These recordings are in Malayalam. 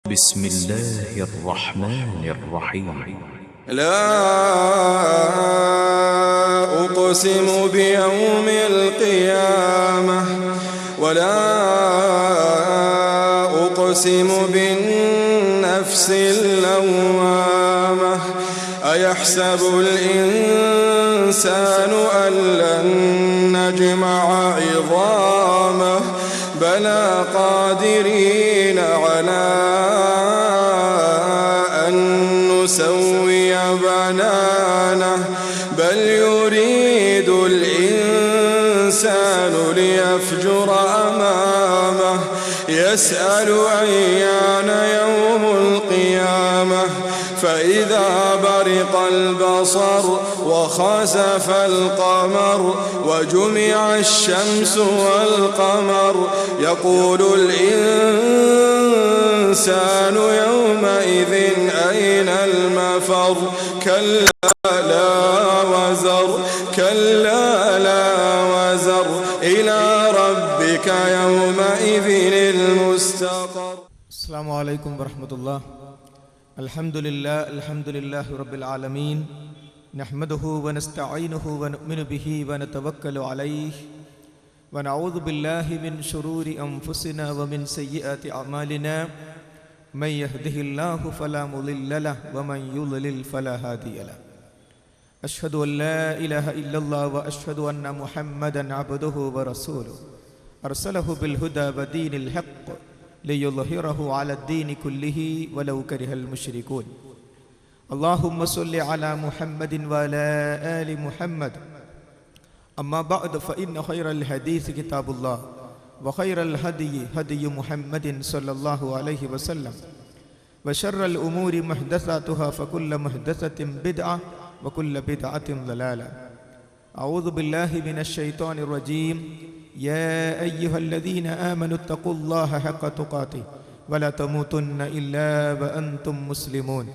بسم الله الرحمن الرحيم لا أقسم بيوم القيامة ولا أقسم بالنفس اللوامة أيحسب الإنسان أن لن نجمع عظامه بلى قادرين على أن نسوي بنانه بل يريد الإنسان ليفجر أمامه يسأل أيان يوم القيامة فإذا برق البصر وخسف القمر وجمع الشمس والقمر يقول الإنسان يومئذ أين المفر كلا لا وزر كلا لا وزر إلى ربك يومئذ المستقر. السلام عليكم ورحمة الله. الحمد لله رب العالمين نحمده ونستعينه ونؤمن به ونتوكل عليه ونعوذ بالله من شرور أنفسنا ومن سيئات أعمالنا من يهده الله فلا مضل له ومن يضلل فلا هادي له أشهد أن لا إله إلا الله وأشهد أن محمدا عبده ورسوله أرسله بالهدى ودين الحق ليظهره على الدين كله ولو كره المشركون. اللهم صل على محمد وعلى آل محمد. أما بعد فإن خير الحديث كتاب الله وخير الهدي هدي محمد صلى الله عليه وسلم وشر الأمور محدثاتها فكل محدثة بدعة وكل بدعة ضلالة. أعوذ بالله من الشيطان الرجيم. يا أيها الذين آمنوا اتقوا الله حق تقاته ولا تموتن إلا وأنتم مسلمون.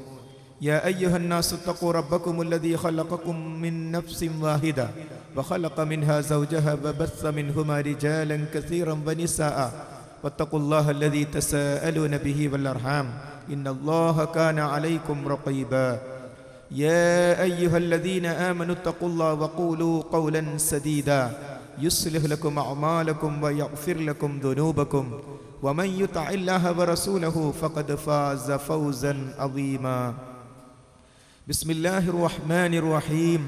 يا أيها الناس اتقوا ربكم الذي خلقكم من نفس واحدة وخلق منها زوجها وبث منهما رجالا كثيرا ونساء واتقوا الله الذي تساءلون به والأرحام إن الله كان عليكم رقيبا. يا أيها الذين آمنوا اتقوا الله وقولوا قولا سديدا يصلح لكم أعمالكم ويغفر لكم ذنوبكم ومن يطع الله ورسوله فقد فاز فوزا عظيما. بسم الله الرحمن الرحيم.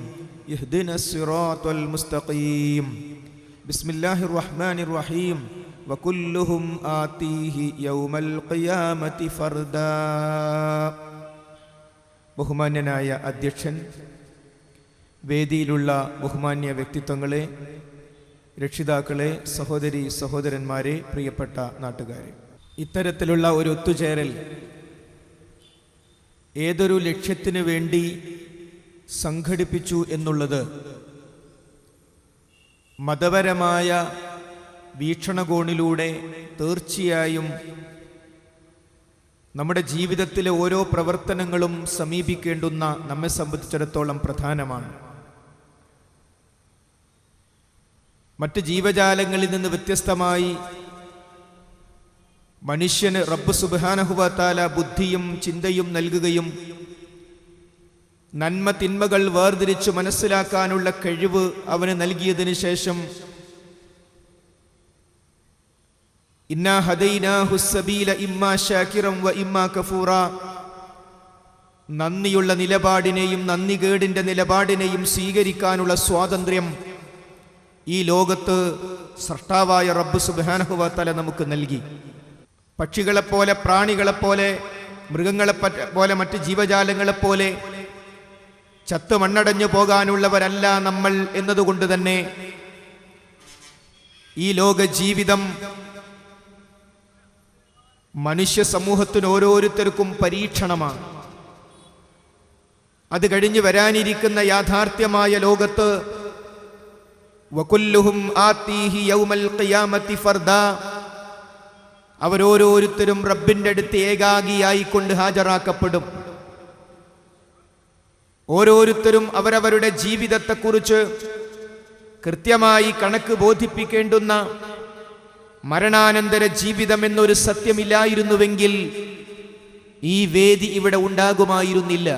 اهدنا الصراط المستقيم. بسم الله الرحمن الرحيم. وكلهم آتيه يوم القيامة فردا. ബഹുമാന്യനായ അധ്യക്ഷൻ, വേദിയിലുള്ള ബഹുമാന്യ വ്യക്തിത്വങ്ങളെ, രക്ഷിതാക്കളെ, സഹോദരി സഹോദരന്മാരെ, പ്രിയപ്പെട്ട നാട്ടുകാരെ, ഇത്തരത്തിലുള്ള ഒരു ഒത്തുചേരൽ ഏതൊരു ലക്ഷ്യത്തിനു വേണ്ടി സംഘടിപ്പിച്ചു എന്നുള്ളത് മതപരമായ വീക്ഷണകോണിലൂടെ തീർച്ചയായും നമ്മുടെ ജീവിതത്തിലെ ഓരോ പ്രവർത്തനങ്ങളും സമീപിക്കേണ്ടുന്ന നമ്മെ സംബന്ധിച്ചിടത്തോളം പ്രധാനമാണ്. മറ്റ് ജീവജാലങ്ങളിൽ നിന്ന് വ്യത്യസ്തമായി മനുഷ്യന് റബ്ബ് സുബ്ഹാനഹു വ തആല ബുദ്ധിയും ചിന്തയും നൽകുകയും നന്മ തിന്മകൾ വേർതിരിച്ചു മനസ്സിലാക്കാനുള്ള കഴിവ് അവന് നൽകിയതിനു ശേഷം ഇന്നാ ഹദൈനാഹു സബീല ഇമ്മാ ശാകിറൻ വ ഇമ്മാ കഫൂറ, നന്ദിയുള്ള നിലപാടിനെയും നന്ദികേടിന്റെ നിലപാടിനെയും സ്വീകരിക്കാനുള്ള സ്വാതന്ത്ര്യം ഈ ലോകത്ത് സൃഷ്ടാവായ റബ്ബ് സുബ്ഹാനഹു വ തആല നമുക്ക് നൽകി. പക്ഷികളെപ്പോലെ, പ്രാണികളെപ്പോലെ, മൃഗങ്ങളെപ്പോലെ, മറ്റ് ജീവജാലങ്ങളെപ്പോലെ ചത്ത് മണ്ണടഞ്ഞു പോകാനുള്ളവരല്ല നമ്മൾ എന്നതുകൊണ്ട് തന്നെ ഈ ലോക ജീവിതം മനുഷ്യ സമൂഹത്തിന് ഓരോരുത്തർക്കും പരീക്ഷണമാണ്. അത് കഴിഞ്ഞ് വരാനിരിക്കുന്ന യാഥാർത്ഥ്യമായ ലോകത്ത് വകുല്ലുഹും ആതീഹി യൗമൽ ഖിയാമത്തി ഫർദാ, അവരോരോരുത്തരും റബ്ബിന്റെ അടുത്ത് ഏകാഗിയായിക്കൊണ്ട് ഹാജരാക്കപ്പെടും. ഓരോരുത്തരും അവരവരുടെ ജീവിതത്തെക്കുറിച്ച് കൃത്യമായി കണക്ക് ബോധിപ്പിക്കേണ്ടുന്ന മരണാനന്തര ജീവിതം എന്നൊരു സത്യമില്ലായിരുന്നുവെങ്കിൽ ഈ വേദി ഇവിടെ ഉണ്ടാകുമായിരുന്നില്ല.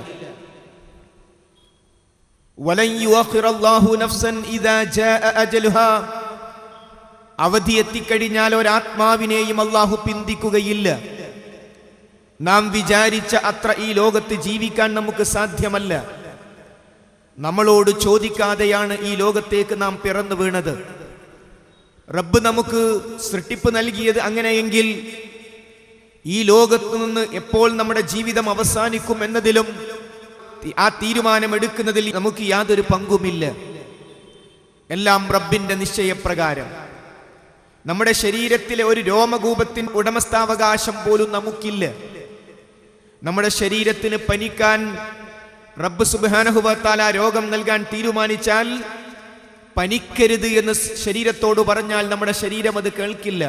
വലൻ യുഅഖിറല്ലാഹു നഫ്സൻ ഇദാ ജാഅ അജലുഹാ, അവധി എത്തിക്കഴിഞ്ഞാൽ ഒരാത്മാവിനെയും അല്ലാഹു പിന്തിക്കുകയില്ല. നാം വിചാരിച്ച അത്ര ഈ ലോകത്ത് ജീവിക്കാൻ നമുക്ക് സാധ്യമല്ല. നമ്മളോട് ചോദിക്കാതെയാണ് ഈ ലോകത്തേക്ക് നാം പിറന്നു വീണത്. റബ്ബ് നമുക്ക് സൃഷ്ടിപ്പ് നൽകിയത് അങ്ങനെയെങ്കിൽ ഈ ലോകത്തു നിന്ന് എപ്പോൾ നമ്മുടെ ജീവിതം അവസാനിക്കും എന്നതിലും ആ തീരുമാനമെടുക്കുന്നതിൽ നമുക്ക് യാതൊരു പങ്കുമില്ല. എല്ലാം റബ്ബിന്റെ നിശ്ചയപ്രകാരം. നമ്മുടെ ശരീരത്തിലെ ഒരു രോമകൂപത്തിന് ഉടമസ്ഥാവകാശം പോലും നമുക്കില്ല. നമ്മുടെ ശരീരത്തിന് പനിക്കാൻ റബ്ബ് സുബ്ഹാനഹു വ തആല രോഗം നൽകാൻ തീരുമാനിച്ചാൽ പനിക്കരുത് എന്ന് ശരീരത്തോട് പറഞ്ഞാൽ നമ്മുടെ ശരീരം അത് കേൾക്കില്ല.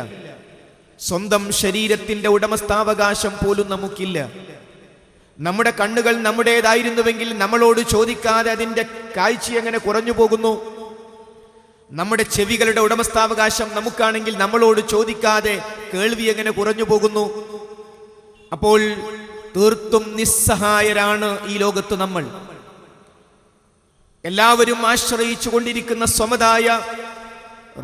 സ്വന്തം ശരീരത്തിന്റെ ഉടമസ്ഥാവകാശം പോലും നമുക്കില്ല. നമ്മുടെ കണ്ണുകൾ നമ്മുടേതായിരുന്നുവെങ്കിൽ നമ്മളോട് ചോദിക്കാതെ അതിന്റെ കാഴ്ച എങ്ങനെ കുറഞ്ഞു പോകുന്നു? നമ്മുടെ ചെവികളുടെ ഉടമസ്ഥാവകാശം നമുക്കാണെങ്കിൽ നമ്മളോട് ചോദിക്കാതെ കേൾവി എങ്ങനെ കുറഞ്ഞു പോകുന്നു? അപ്പോൾ തീർത്തും നിസ്സഹായരാണ് ഈ ലോകത്ത് നമ്മൾ. എല്ലാവരും ആശ്രയിച്ചു കൊണ്ടിരിക്കുന്ന സ്വമതായ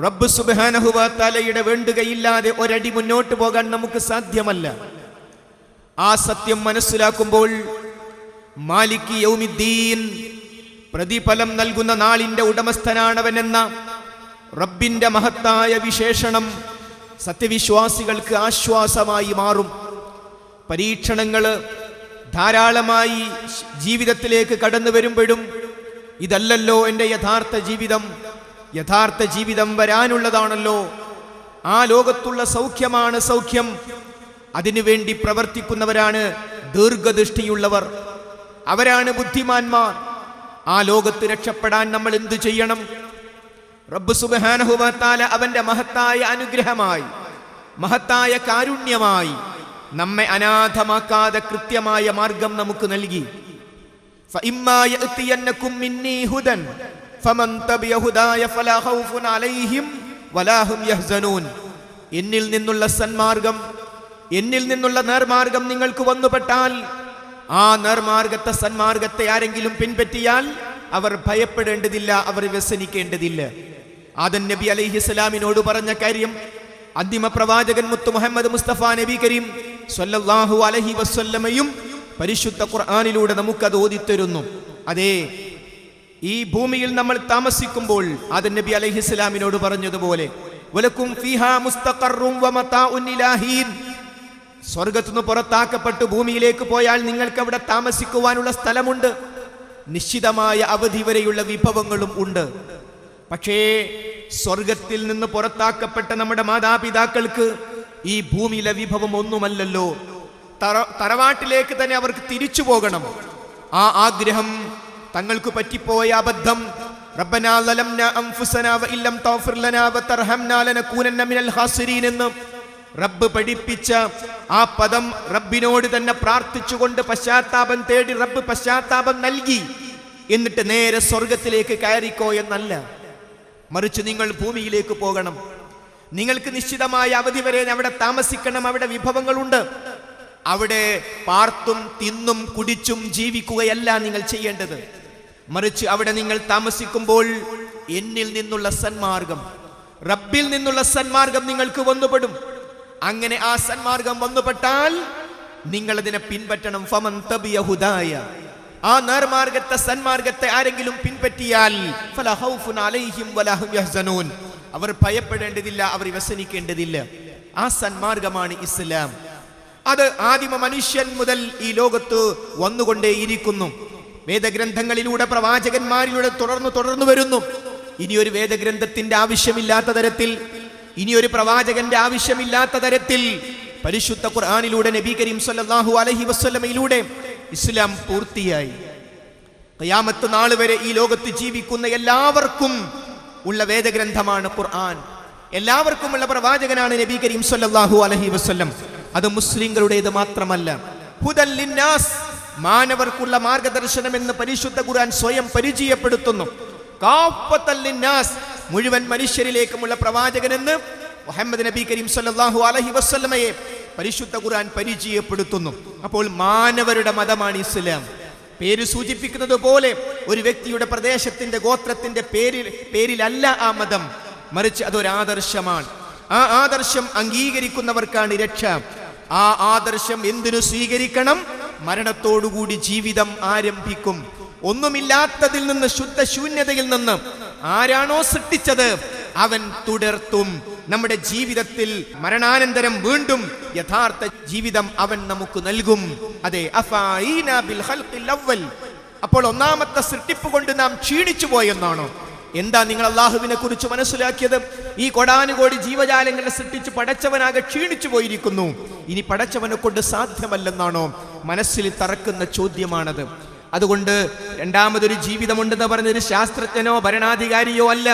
റബ്ബ് സുബ്ഹാനഹു വ തആലയുടെ വേണ്ടുകയില്ലാതെ ഒരടി മുന്നോട്ട് പോകാൻ നമുക്ക് സാധ്യമല്ല. ആ സത്യം മനസ്സിലാക്കുമ്പോൾ മാലിക് യൗമിദ്ദീൻ, പ്രതിഫലം നൽകുന്ന നാളിന്റെ ഉടമസ്ഥനാണവനെന്ന റബ്ബിന്റെ മഹത്തായ വിശേഷണം സത്യവിശ്വാസികൾക്ക് ആശ്വാസമായി മാറും. പരീക്ഷണങ്ങൾ ധാരാളമായി ജീവിതത്തിലേക്ക് കടന്നു വരുമ്പോഴും ഇതല്ലല്ലോ എൻ്റെ യഥാർത്ഥ ജീവിതം, യഥാർത്ഥ ജീവിതം വരാനുള്ളതാണല്ലോ, ആ ലോകത്തുള്ള സൗഖ്യമാണ് സൗഖ്യം, അതിനുവേണ്ടി പ്രവർത്തിക്കുന്നവരാണ് ദീർഘദൃഷ്ടിയുള്ളവർ, അവരാണ് ബുദ്ധിമാന്മാർ. ആ ലോകത്ത് രക്ഷപ്പെടാൻ നമ്മൾ എന്തു ചെയ്യണം? റബ്ബ് സുബ്ഹാനഹു വ തആല അവന്റെ മഹത്തായ അനുഗ്രഹമായി, മഹത്തായ കാരുണ്യമായി നമ്മെ അനാഥമാക്കാതെ കൃത്യമായ മാർഗം നമുക്ക് നൽകി. ഫഇമ്മാ യഅതിയന്നകും മിന്നീ ഹുദൻ ഫമൻ തബിയ ഹുദായ ഫലാ ഖൗഫുൻ അലൈഹിം വലാ ഹും യഹ്സനൂൻ. എന്നിൽ നിന്നുള്ള സന്മാർഗം, എന്നിൽ നിന്നുള്ള നേർമാർഗം നിങ്ങൾക്ക് വന്നുപെട്ടാൽ, ആ നേർമാർഗത്തെ സന്മാർഗത്തെ ആരെങ്കിലും പിൻപറ്റിയാൽ അവർ ഭയപ്പെടേണ്ടതില്ല, അവർ വ്യസനിക്കേണ്ടതില്ല. ആദം നബി അലൈഹിസ്സലാമിനോട് പറഞ്ഞ കാര്യം അന്തിമ പ്രവാചകൻ മുത്ത് മുഹമ്മദ് മുസ്തഫ നബി കരീം സ്വല്ലല്ലാഹു അലൈഹി വസല്ലമയും പരിശുദ്ധ ഖുർആനിലൂടെ നമുക്കത് ഓതിത്തരുന്നു. അതേ, ഈ ഭൂമിയിൽ നമ്മൾ താമസിക്കുമ്പോൾ ആദം നബി അലൈഹിസ്സലാമിനോട് പറഞ്ഞതുപോലെ വലക്കും ഫീഹാ മുസ്തഖറും വമതാഉൻ ഇലാഹീൻ, സ്വർഗ്ഗത്തുനിന്ന് പുറത്താക്കപ്പെട്ട് ഭൂമിയിലേക്ക് പോയാൽ നിങ്ങൾക്ക് അവിടെ താമസിക്കുവാനുള്ള സ്ഥലമുണ്ട്, നിശ്ചിതമായ അവധി വരെയുള്ള വിഭവങ്ങളും ഉണ്ട്. പക്ഷേ സ്വർഗത്തിൽ നിന്ന് പുറത്താക്കപ്പെട്ട നമ്മുടെ മാതാപിതാക്കൾക്ക് ഈ ഭൂമിയിലെ വിഭവം ഒന്നുമല്ലല്ലോ. തറവാട്ടിലേക്ക് തന്നെ അവർക്ക് തിരിച്ചു പോകണം. ആ ആഗ്രഹം, തങ്ങൾക്ക് പറ്റിപ്പോയ അബദ്ധം, റബ്ബനാ ലലംനാ അൻഫുസനാ വഇല്ലം തഗ്ഫിർ ലനാ വതർഹംനാ ലനകൂനന്ന മിനൽ ഖാസിരീൻ എന്ന് റബ്ബ് പഠിപ്പിച്ച ആ പദം റബ്ബിനോട് തന്നെ പ്രാർത്ഥിച്ചുകൊണ്ട് പശ്ചാത്താപം തേടി റബ്ബ് പശ്ചാത്താപം നൽകി. എന്നിട്ട് നേരെ സ്വർഗത്തിലേക്ക് കയറിക്കോ എന്നല്ല, മറിച്ച് നിങ്ങൾ ഭൂമിയിലേക്ക് പോകണം, നിങ്ങൾക്ക് നിശ്ചിതമായ അവധി വരെ അവിടെ താമസിക്കണം, അവിടെ വിഭവങ്ങളുണ്ട്, അവിടെ പാർത്തും തിന്നും കുടിച്ചും ജീവിക്കുകയല്ല നിങ്ങൾ ചെയ്യേണ്ടത്, മറിച്ച് അവിടെ നിങ്ങൾ താമസിക്കുമ്പോൾ എന്നിൽ നിന്നുള്ള സന്മാർഗം, റബ്ബിൽ നിന്നുള്ള സന്മാർഗം നിങ്ങൾക്ക് വന്നുപെടും. അങ്ങനെ ആ സന്മാർഗം വന്നുപെട്ടാൽ നിങ്ങൾ അതിനെ പിൻപറ്റണം. ഫമൻ തബിയ ഹുദായ, ആ നേർമാർഗത്തെ സന്മാർഗത്തെ ആരെങ്കിലും പിൻപറ്റിയാൽ ഫലാ ഖൗഫുൻ അലൈഹിം വലാ ഹും യഹ്സനൂൻ, അവർ ഭയപ്പെടേണ്ടതില്ല, അവർ വ്യസനിക്കേണ്ടതില്ല. ആ സന്മാർഗമാണ് ഇസ്ലാം. അത് ആദിമ മനുഷ്യൻ മുതൽ ഈ ലോകത്ത് വന്നുകൊണ്ടേയിരിക്കുന്നു. വേദഗ്രന്ഥങ്ങളിലൂടെ പ്രവാചകന്മാരിലൂടെ തുടർന്നു വരുന്നു. ഇനിയൊരു വേദഗ്രന്ഥത്തിന്റെ ആവശ്യമില്ലാത്ത തരത്തിൽ, ഇനിയൊരു പ്രവാചകന്റെ ആവശ്യമില്ലാത്ത തരത്തിൽ പരിശുദ്ധ ഖുർആനിലൂടെ നബി കരീം സ്വല്ലല്ലാഹു അലൈഹി വസല്ലമയിലൂടെ ഇസ്ലാം പൂർത്തിയായി. ഖിയാമത്ത് നാൾ വരെ ഈ ലോകത്ത് ജീവിക്കുന്ന എല്ലാവർക്കും ഉള്ള വേദഗ്രന്ഥമാണ് ഖുർആൻ. എല്ലാവർക്കുമുള്ള പ്രവാചകനാണ് നബി കരീം സ്വല്ലല്ലാഹു അലൈഹി വസല്ലം. അത് മുസ്ലിങ്ങളുടേത് മാത്രമല്ല, ഹുദൽ ലിന്നാസ്, മാനവർക്കുള്ള മാർഗദർശനം എന്ന് പരിശുദ്ധ ഖുർആൻ സ്വയം പരിചയപ്പെടുത്തുന്നു. കാഫത്തൽ ലിന്നാസ്, മുഴുവൻ മനുഷ്യരിലേക്കുമുള്ള പ്രവാചകനെന്ന് മുഹമ്മദ് നബി കരീം സ്വല്ലല്ലാഹു അലൈഹി വസല്ലമയെ പരിശുദ്ധ ഖുർആൻ പരിചയപ്പെടുത്തുന്നു. അപ്പോൾ മാനവരുടെ മതമാണ് ഇസ്ലാം. പേര് സൂചിപ്പിക്കുന്നത് പോലെ ഒരു വ്യക്തിയുടെ പ്രദേശത്തിന്റെ ഗോത്രത്തിന്റെ പേരിലല്ല ആ മതം, മറിച്ച് അതൊരാദർശമാണ്. ആ ആദർശം അംഗീകരിക്കുന്നവർക്കാണ് രക്ഷ. ആ ആദർശം എന്തിനു സ്വീകരിക്കണം? മരണത്തോടുകൂടി ജീവിതം ആരംഭിക്കും. ഒന്നുമില്ലാത്തതിൽ നിന്ന്, ശുദ്ധശൂന്യതയിൽ നിന്ന് ആരാണോ സൃഷ്ടിച്ചത് അവൻ തുടർത്തും. നമ്മുടെ ജീവിതത്തിൽ മരണാനന്തരം വീണ്ടും യഥാർത്ഥ ജീവിതം അവൻ നമുക്ക് നൽകും. അതെ, അപ്പോൾ ഒന്നാമത്തെ സൃഷ്ടിപ്പ് കൊണ്ട് നാം ക്ഷീണിച്ചു പോയെന്നാണോ? എന്താ നിങ്ങൾ അള്ളാഹുവിനെ കുറിച്ച് മനസ്സിലാക്കിയത്? ഈ കൊടാനുകോടി ജീവജാലങ്ങളെ സൃഷ്ടിച്ച് പടച്ചവനാകെ ക്ഷീണിച്ചു പോയിരിക്കുന്നു, ഇനി പടച്ചവനെ കൊണ്ട് സാധ്യമല്ലെന്നാണോ മനസ്സിൽ തറക്കുന്ന ചോദ്യമാണത്. അതുകൊണ്ട് രണ്ടാമതൊരു ജീവിതമുണ്ടെന്ന് പറഞ്ഞൊരു ശാസ്ത്രജ്ഞനോ ഭരണാധികാരിയോ അല്ല.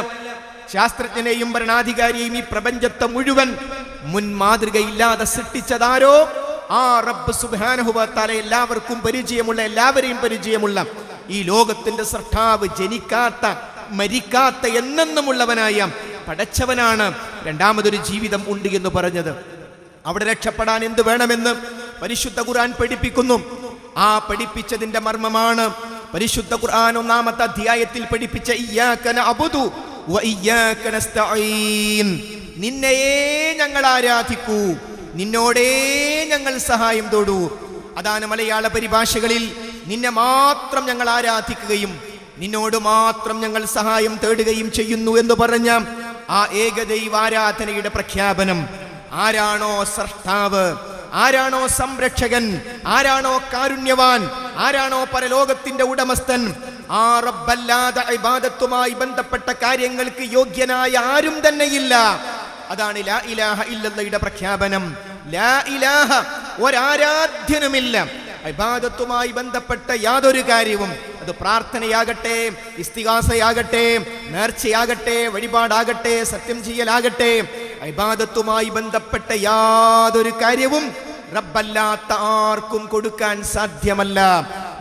ശാസ്ത്രജ്ഞനെയും ഭരണാധികാരിയെയും ഈ പ്രപഞ്ചത്തെ മുഴുവൻ മുൻ മാതൃകയില്ലാതെ സൃഷ്ടിച്ചതാരോ? ആ റബ്ബ് സുബ്ഹാനഹു വ തആല എല്ലാവർക്കും പരിചയമുള്ള, എല്ലാവരെയും പരിചയമുള്ള ഈ ലോകത്തിന്റെ സൃഷ്ടാവ്, ജനിക്കാത്ത മരിക്കാത്ത എന്നെന്നുമുള്ളവനായ പടച്ചവനാണ് രണ്ടാമതൊരു ജീവിതം ഉണ്ട് എന്ന് പറഞ്ഞത്. അവിടെ രക്ഷപ്പെടാൻ എന്ത് വേണമെന്ന് പരിശുദ്ധ ഖുർആൻ പഠിപ്പിക്കുന്നു. ആ പഠിപ്പിച്ചതിന്റെ മർമ്മമാണ് പരിശുദ്ധ ഖുർആൻ ഒന്നാമത്തെ അധ്യായത്തിൽ പഠിപ്പിച്ച ഇയ്യാക നഅ്ബുദു വ ഇയ്യാക നസ്തഈൻ. നിന്നെയേ ഞങ്ങൾ ആരാധിക്കൂ, നിന്നോടേ ഞങ്ങൾ സഹായം തേടൂ. അതാണ് മലയാള പരിഭാഷകളിൽ നിന്നെ മാത്രം ഞങ്ങൾ ആരാധിക്കുകയും നിന്നോട് മാത്രം ഞങ്ങൾ സഹായം തേടുകയും ചെയ്യുന്നു എന്ന് പറഞ്ഞ ആ ഏകദൈവാരാധനയുടെ പ്രഖ്യാപനം. ആരാണോ സൃഷ്ടാവ്, ആരാണോ സംരക്ഷകൻ, ആരാണോ കാരുണ്യവാൻ, ആരാണോ പരലോകത്തിന്റെ ഉടമസ്ഥൻ, ആ റബ്ബല്ലാതെ ഇബാദത്തുമായി ബന്ധപ്പെട്ട കാര്യങ്ങൾക്ക് യോഗ്യനായ ആരും തന്നെയില്ല. അതാണ് ലാ ഇലാഹ ഇല്ലല്ലാഹയുടെ പ്രഖ്യാപനം. ലാ ഇലാഹ, ഒരാരാധ്യനുമില്ല ഇബാദത്തുമായി ബന്ധപ്പെട്ട യാതൊരു കാര്യവും, അത് പ്രാർത്ഥനയാകട്ടെ, ഇസ്തിഗാസയാകട്ടെ, നേർച്ചയാകട്ടെ, വഴിപാടാകട്ടെ, സത്യം ചെയ്യലാകട്ടെ, ഇബാദത്തുമായി ബന്ധപ്പെട്ട യാതൊരു കാര്യവും റബ്ബല്ലാത്ത ആർക്കും കൊടുക്കാൻ സാധ്യമല്ല.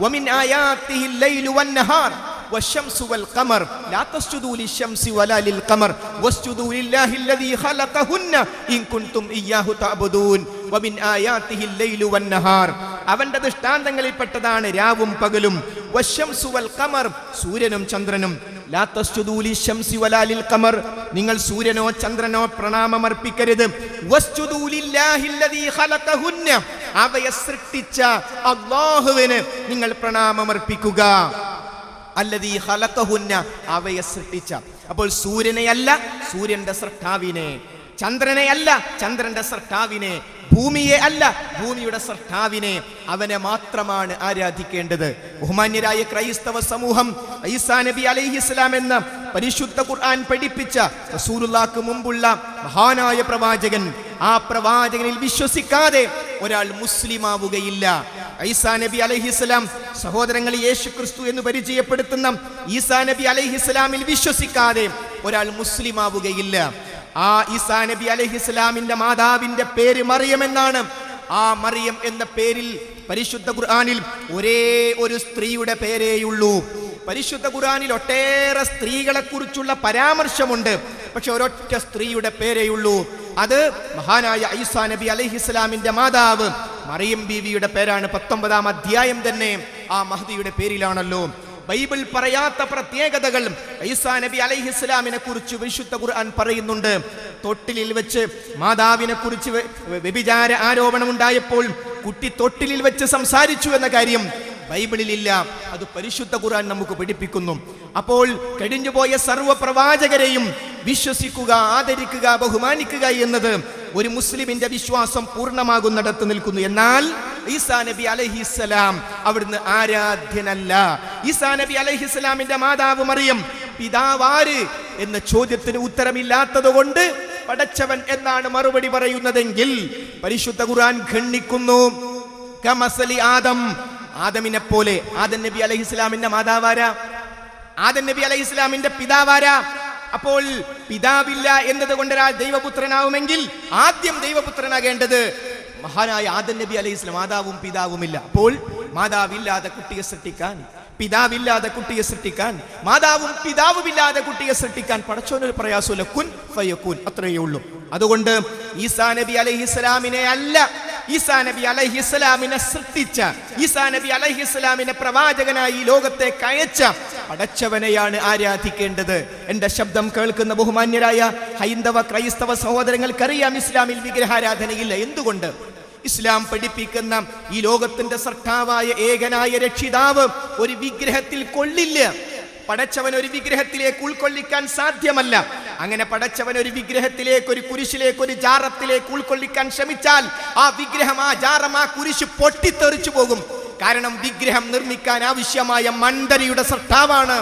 വമിൻ ആയാതിഹിൽ ലൈലു വന്നഹാർ വശംസു വൽ ഖമർ ലാ തസ്ജുദൂ ലിശംസി വലാ ലിൽ ഖമർ വസ്ജുദൂ ലില്ലാഹി അല്ലദീ ഖലഖഹുന്ന ഇൻ കുൻതും ഇയ്യാഹു തഅബുദൂൻ. വമിൻ ആയാതിഹിൽ ലൈലു വന്നഹാർ, അവന്റെ ദൃഷ്ടാന്തങ്ങളിൽപ്പെട്ടതാണ് രാവും പകലും. വശംസു വൽ ഖമർ, സൂര്യനും ചന്ദ്രനും. ലാ തസ്ജുദൂ ലിശംസി വലാ ലിൽ ഖമർ, നിങ്ങൾ സൂര്യനോ ചന്ദ്രനോ പ്രണാമമർപ്പിക്കരുത്. വസ്ജുദൂ ലില്ലാഹി അല്ലദീ ഖലഖഹുന്ന, അവയെ സൃഷ്ടിച്ച അല്ലാഹുവിന് നിങ്ങൾ പ്രണാമമർപ്പിക്കുക. അല്ലദീ ഖലഖഹുന്ന, അവയെ സൃഷ്ടിച്ച. അപ്പോൾ സൂര്യനെയല്ല, സൂര്യന്റെ സൃഷ്ടാവിനെ. ചന്ദ്രനെയല്ല, ചന്ദ്രന്റെ സൃഷ്ടാവിനെ. ഭൂമിയെ അല്ല, ഭൂമിയുടെ സൃഷ്ടാവിനെ. അവനെ മാത്രമാണ് ആരാധിക്കേണ്ടത്. ബഹുമാന്യരായ ക്രൈസ്തവ സമൂഹം, ഈസാ നബി അലൈഹിസ്സലാം എന്ന പരിശുദ്ധ ഖുർആൻ പഠിപ്പിച്ച റസൂലുള്ളാഹിക്ക് മുമ്പുള്ള മഹാനായ പ്രവാചകൻ, ആ പ്രവാചകനിൽ വിശ്വസിക്കാതെ ഒരാൾ മുസ്ലിം ആവുകയില്ല. ഈസാ നബി അലൈഹിസ്സലാം, സഹോദരങ്ങൾ, യേശു ക്രിസ്തു എന്ന് പരിചയപ്പെടുത്തുന്ന ഈസാ നബി അലൈഹിസ്സലാമിൽ വിശ്വസിക്കാതെ ഒരാൾ മുസ്ലിം ആവുകയില്ല. ആ ഈസാ നബി അലൈഹിസ്സലാമിന്റെ മാതാവിന്റെ പേര് മറിയം എന്നാണ്. ആ മറിയം എന്ന പേരിൽ പരിശുദ്ധ ഖുർആനിൽ ഒരേ ഒരു സ്ത്രീയുടെ പേരേയുള്ളൂ. പരിശുദ്ധ ഖുർആനിൽ ഒട്ടേറെ സ്ത്രീകളെ കുറിച്ചുള്ള പരാമർശമുണ്ട്, പക്ഷെ ഒരൊറ്റ സ്ത്രീയുടെ പേരേയുള്ളൂ. അത് മഹാനായ ഈസാ നബി അലൈഹിസ്സലാമിന്റെ മാതാവ് മറിയം ബീവിയുടെ പേരാണ്. 19-ാം അധ്യായം തന്നെ ആ മഹ്ദിയുടെ പേരിലാണല്ലോ. ബൈബിൾ പറയാത്ത പ്രത്യേകതകൾ ഈസാ നബി അലൈഹിസ്സലാമിനെ കുറിച്ച് വിശുദ്ധ ഖുർആൻ പറയുന്നുണ്ട്. തൊട്ടിലിൽ വെച്ച് മാതാവിനെ കുറിച്ച് വ്യഭിചാര ആരോപണം ഉണ്ടായപ്പോൾ കുട്ടി തൊട്ടിലിൽ വെച്ച് സംസാരിച്ചു എന്ന കാര്യം ബൈബിളിലില്ല. അത് പരിശുദ്ധ ഖുർആൻ നമുക്ക് പഠിപ്പിക്കുന്നു. അപ്പോൾ കഴിഞ്ഞുപോയ സർവ്വ പ്രവാചകരെയും വിശ്വസിക്കുക, ആദരിക്കുക, ബഹുമാനിക്കുക എന്നത് ഒരു മുസ്ലിമിന്റെ വിശ്വാസം പൂർണ്ണമാകുന്നിടത്ത് നിൽക്കുന്നു. എന്നാൽ ഈസാ നബി അലൈഹിസ്സലാം അവിടുന്ന് ആരാധ്യനല്ല. ഈസാ നബി അലൈഹിസ്സലാമിന്റെ മാതാവ് മറിയം, പിതാവാര് എന്ന ചോദ്യത്തിന് ഉത്തരമില്ലാത്തത് കൊണ്ട് പടച്ചവൻ എന്നാണ് മറുപടി പറയുന്നതെങ്കിൽ പരിശുദ്ധ ഖുർആൻ ഖണ്ഡിക്കുന്നു. കമസലി ആദം, ആദമിനെ പോലെ. ആദം നബി അലൈഹിസ്സലാമിന്റെ മാതാവാരാ? ആദം നബി അലൈഹിസ്സലാമിന്റെ പിതാവാരാ? അപ്പോൾ പിതാവില്ല എന്നതുകൊണ്ട് ഒരാൾ ദൈവപുത്രനാവുമെങ്കിൽ ആദ്യം ദൈവപുത്രനാകേണ്ടത് മഹാനായ ആദം നബി അലൈഹിസ്സലാം. മാതാവും പിതാവുമില്ല. അപ്പോൾ മാതാവില്ലാതെ കുട്ടിയെ സൃഷ്ടിക്കാൻ, പിതാവില്ലാതെ കുട്ടിയെ സൃഷ്ടിക്കാൻ, മാതാവും പിതാവുമില്ലാതെ കുട്ടിയെ സൃഷ്ടിക്കാൻ പടച്ചോനൊരു പ്രയാസമില്ല. കുൻ ഫയകുൻ, അത്രയേ ഉള്ളൂ. അതുകൊണ്ട് ഈസാ നബി അലൈഹിസ്സലാമിനെ അല്ല ഈസാ നബി അലൈഹിസ്സലാമിനെ സൃഷ്ടിച്ച, ഈസാ നബി അലൈഹിസ്സലാമിനെ പ്രവാചകനായി ഈ ലോകത്തേക്ക് അയച്ച പടച്ചവനെയാണ് ആരാധിക്കേണ്ടത്. എന്റെ ശബ്ദം കേൾക്കുന്ന ബഹുമാന്യരായ ഹൈന്ദവ ക്രൈസ്തവ സഹോദരങ്ങൾക്കറിയാം, ഇസ്ലാമിൽ വിഗ്രഹാരാധനയില്ല. എന്തുകൊണ്ട്? ഇസ്ലാം പഠിപ്പിക്കുന്ന ഈ ലോകത്തിന്റെ സൃഷ്ടാവായ ഏകനായ രക്ഷിതാവ് ഒരു വിഗ്രഹത്തിൽ കൊള്ളില്ല. പടച്ചവൻ ഒരു വിഗ്രഹത്തിലേക്ക് ഉൾക്കൊള്ളിക്കാൻ സാധ്യമല്ല. അങ്ങനെ പടച്ചവൻ ഒരു വിഗ്രഹത്തിലേക്ക്, ഒരു കുരിശിലേക്ക്, ഒരു ജാറത്തിലേക്ക് ഉൾക്കൊള്ളിക്കാൻ ശ്രമിച്ചാൽ ആ വിഗ്രഹം, ആ ജാറം, ആ കുരിശ് പൊട്ടിത്തെറിച്ചു പോകും. കാരണം വിഗ്രഹം നിർമ്മിക്കാൻ ആവശ്യമായ മണ്ഡരിയുടെ സൃഷ്ടാവാണ്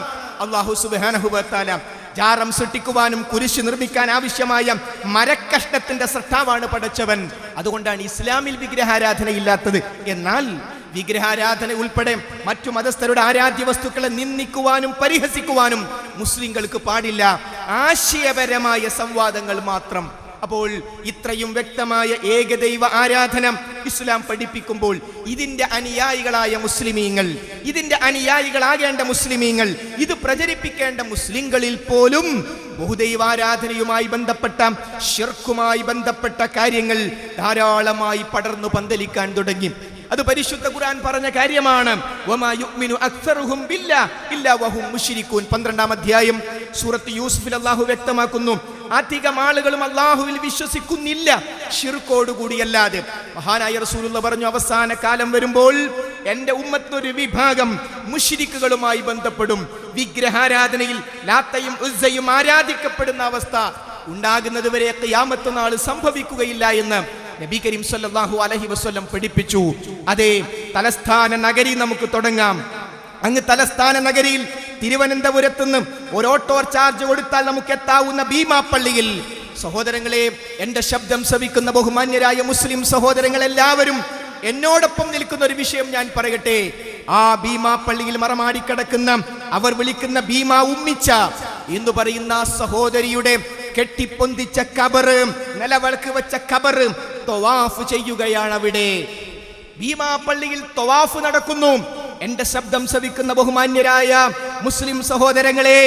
അല്ലാഹു സുബ്ഹാനഹു വ തആല. ജാറം സൃഷ്ടിക്കുവാനും കുരിശ് നിർമ്മിക്കാൻ ആവശ്യമായ മരക്കഷ്ണത്തിന്റെ സൃഷ്ടാവാണ് പടച്ചവൻ. അതുകൊണ്ടാണ് ഇസ്ലാമിൽ വിഗ്രഹാരാധനയില്ലാത്തത്. എന്നാൽ വിഗ്രഹാരാധന ഉൾപ്പെടെ മറ്റു മതസ്ഥരുടെ ആരാധ്യ വസ്തുക്കളെ നിന്ദിക്കുവാനും പരിഹസിക്കുവാനും മുസ്ലിങ്ങൾക്ക് പാടില്ല. ആശയപരമായ സംവാദങ്ങൾ മാത്രം. അപ്പോൾ ഇത്രയും വ്യക്തമായ ഏകദൈവ ആരാധന ഇസ്ലാം പഠിപ്പിക്കുമ്പോൾ ഇതിന്റെ അനുയായികളായ മുസ്ലിമീങ്ങൾ, ഇതിന്റെ അനുയായികളാകേണ്ട മുസ്ലിമീങ്ങൾ, ഇത് പ്രചരിപ്പിക്കേണ്ട മുസ്ലിങ്ങളിൽ പോലും ബഹുദൈവാരാധനയുമായി ബന്ധപ്പെട്ട, ശിർക്കുമായി ബന്ധപ്പെട്ട കാര്യങ്ങൾ ധാരാളമായി പടർന്നു പന്തലിക്കാൻ തുടങ്ങി. അത് പരിശുദ്ധ ഖുർആൻ പറഞ്ഞ കാര്യമാണ്. വമാ യുഅ്മിനു അക്സറുഹും ബില്ലാഹി ഇല്ലാ വഹും മുശ്രികൂൻ. 12-ാം അധ്യായം സൂറത്ത് യൂസുഫിൽ അല്ലാഹു വ്യക്തമാക്കുന്നു, അധികം ആളുകളും അല്ലാഹുവിൽ വിശ്വസിക്കുന്നില്ല ശിർക്കോടുകൂടിയല്ലാതെ. മഹാനായ റസൂലുള്ളാഹി പറഞ്ഞു, അവസാന കാലം വരുമ്പോൾ എന്റെ ഉമ്മത്തൊരു വിഭാഗം മുശ്രിക്കുകളുമായി ബന്ധപ്പെടും. വിഗ്രഹാരാധനയിൽ ലാത്തയും ഉസ്സയും ആരാധിക്കപ്പെടുന്ന അവസ്ഥ ഉണ്ടാകുന്നത് വരെ ഖിയാമത്ത് നാൾ സംഭവിക്കുകയില്ല എന്ന് നബി കരീം സല്ലല്ലാഹു അലൈഹി വസല്ലം പഠിപ്പിച്ചു. അതേ, തലസ്ഥാന നഗരി നമുക്ക് തുടങ്ങാം. അങ്ങ് തലസ്ഥാന നഗരിയിൽ തിരുവനന്തപുരത്ത് നിന്ന് ഒരു ഓട്ടോ ചാർജ് കൊടുത്താൽ നമുക്ക് എത്താവുന്ന ഭീമാപ്പള്ളിയിൽ, സഹോദരങ്ങളെ, എന്റെ ശബ്ദം ശ്രവിക്കുന്ന ബഹുമാന്യരായ മുസ്ലിം സഹോദരങ്ങൾ എല്ലാവരും എന്നോടൊപ്പം നിൽക്കുന്ന ഒരു വിഷയം ഞാൻ പറയട്ടെ. ആ ഭീമാപ്പള്ളിയിൽ മറമാടിക്കിടക്കുന്ന, അവർ വിളിക്കുന്ന ഭീമാ ഉമ്മിച്ച എന്ന് പറയുന്ന സഹോദരിയുടെ കെട്ടിപ്പൊന്തിച്ച കബറ്, നിലവിളക്ക് വെച്ച കബറ് തവാഫ് ചെയ്യുകയാണ്. അവിടെ ഭീമാപ്പള്ളിയിൽ തവാഫ് നടക്കുന്നു. എന്റെ ശബ്ദം ശ്രവിക്കുന്ന ബഹുമാന്യരായ മുസ്ലിം സഹോദരങ്ങളെ,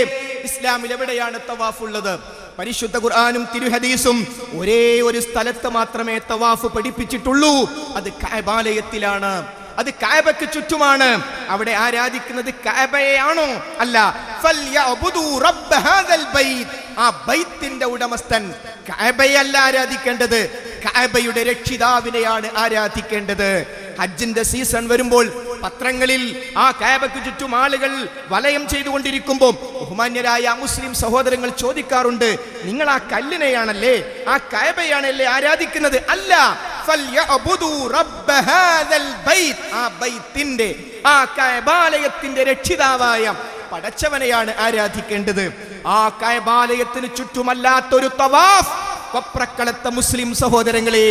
ഇസ്ലാമിൽ എവിടെയാണ് തവാഫ് ഉള്ളത്? പരിശുദ്ധ ഖുർആനും തിരുഹദീസും ഒരേ ഒരു സ്ഥലത്ത് മാത്രമേ തവാഫ് പഠിപ്പിച്ചിട്ടുള്ളൂ. അത് കഅബാലയത്തിലാണ്. അത് കഅബയ്ക്ക് ചുറ്റുമാണ്. അവിടെ ആരാധിക്കുന്നത് കഅബയെയാണോ? അല്ല. ഫൽയഅബുദു റബ്ബ ഹാദൽ ബൈത്ത്. ആ ബൈത്തിന്റെ ഉടമസ്ഥൻ കഅബയല്ല ആരാധിക്കേണ്ടത്, കഅബയുടെ രക്ഷിതാവിനെയാണ് ആരാധിക്കേണ്ടത്. ഹജ്ജിന്റെ സീസൺ വരുമ്പോൾ പത്രങ്ങളിൽ ആ കഅബയ്ക്ക് ചുറ്റും ആളുകൾ വലയം ചെയ്തുകൊണ്ടിരിക്കുമ്പോൾ ബഹുമാന്യരായ മുസ്ലിം സഹോദരങ്ങൾ ചോദിക്കാറുണ്ട്, നിങ്ങൾ ആ കല്ലിനെയാണല്ലേ, ആ കഅബയാണല്ലേ ആരാധിക്കുന്നത്? അല്ല. ഫൽയഅബുദു റബ്ബ ഹാദൽ ബൈത്ത്. ആ ബൈത്തിന്റെ, ആ കഅബാലയത്തിന്റെ രക്ഷിതാവായ പടച്ചവനെയാണ് ആരാധിക്കേണ്ടത്. ആ കഅബാലയത്തിന് ചുറ്റുമല്ലാത്തൊരു തവാഫ്. കൊപ്രക്കളത്ത മുസ്ലിം സഹോദരങ്ങളെ,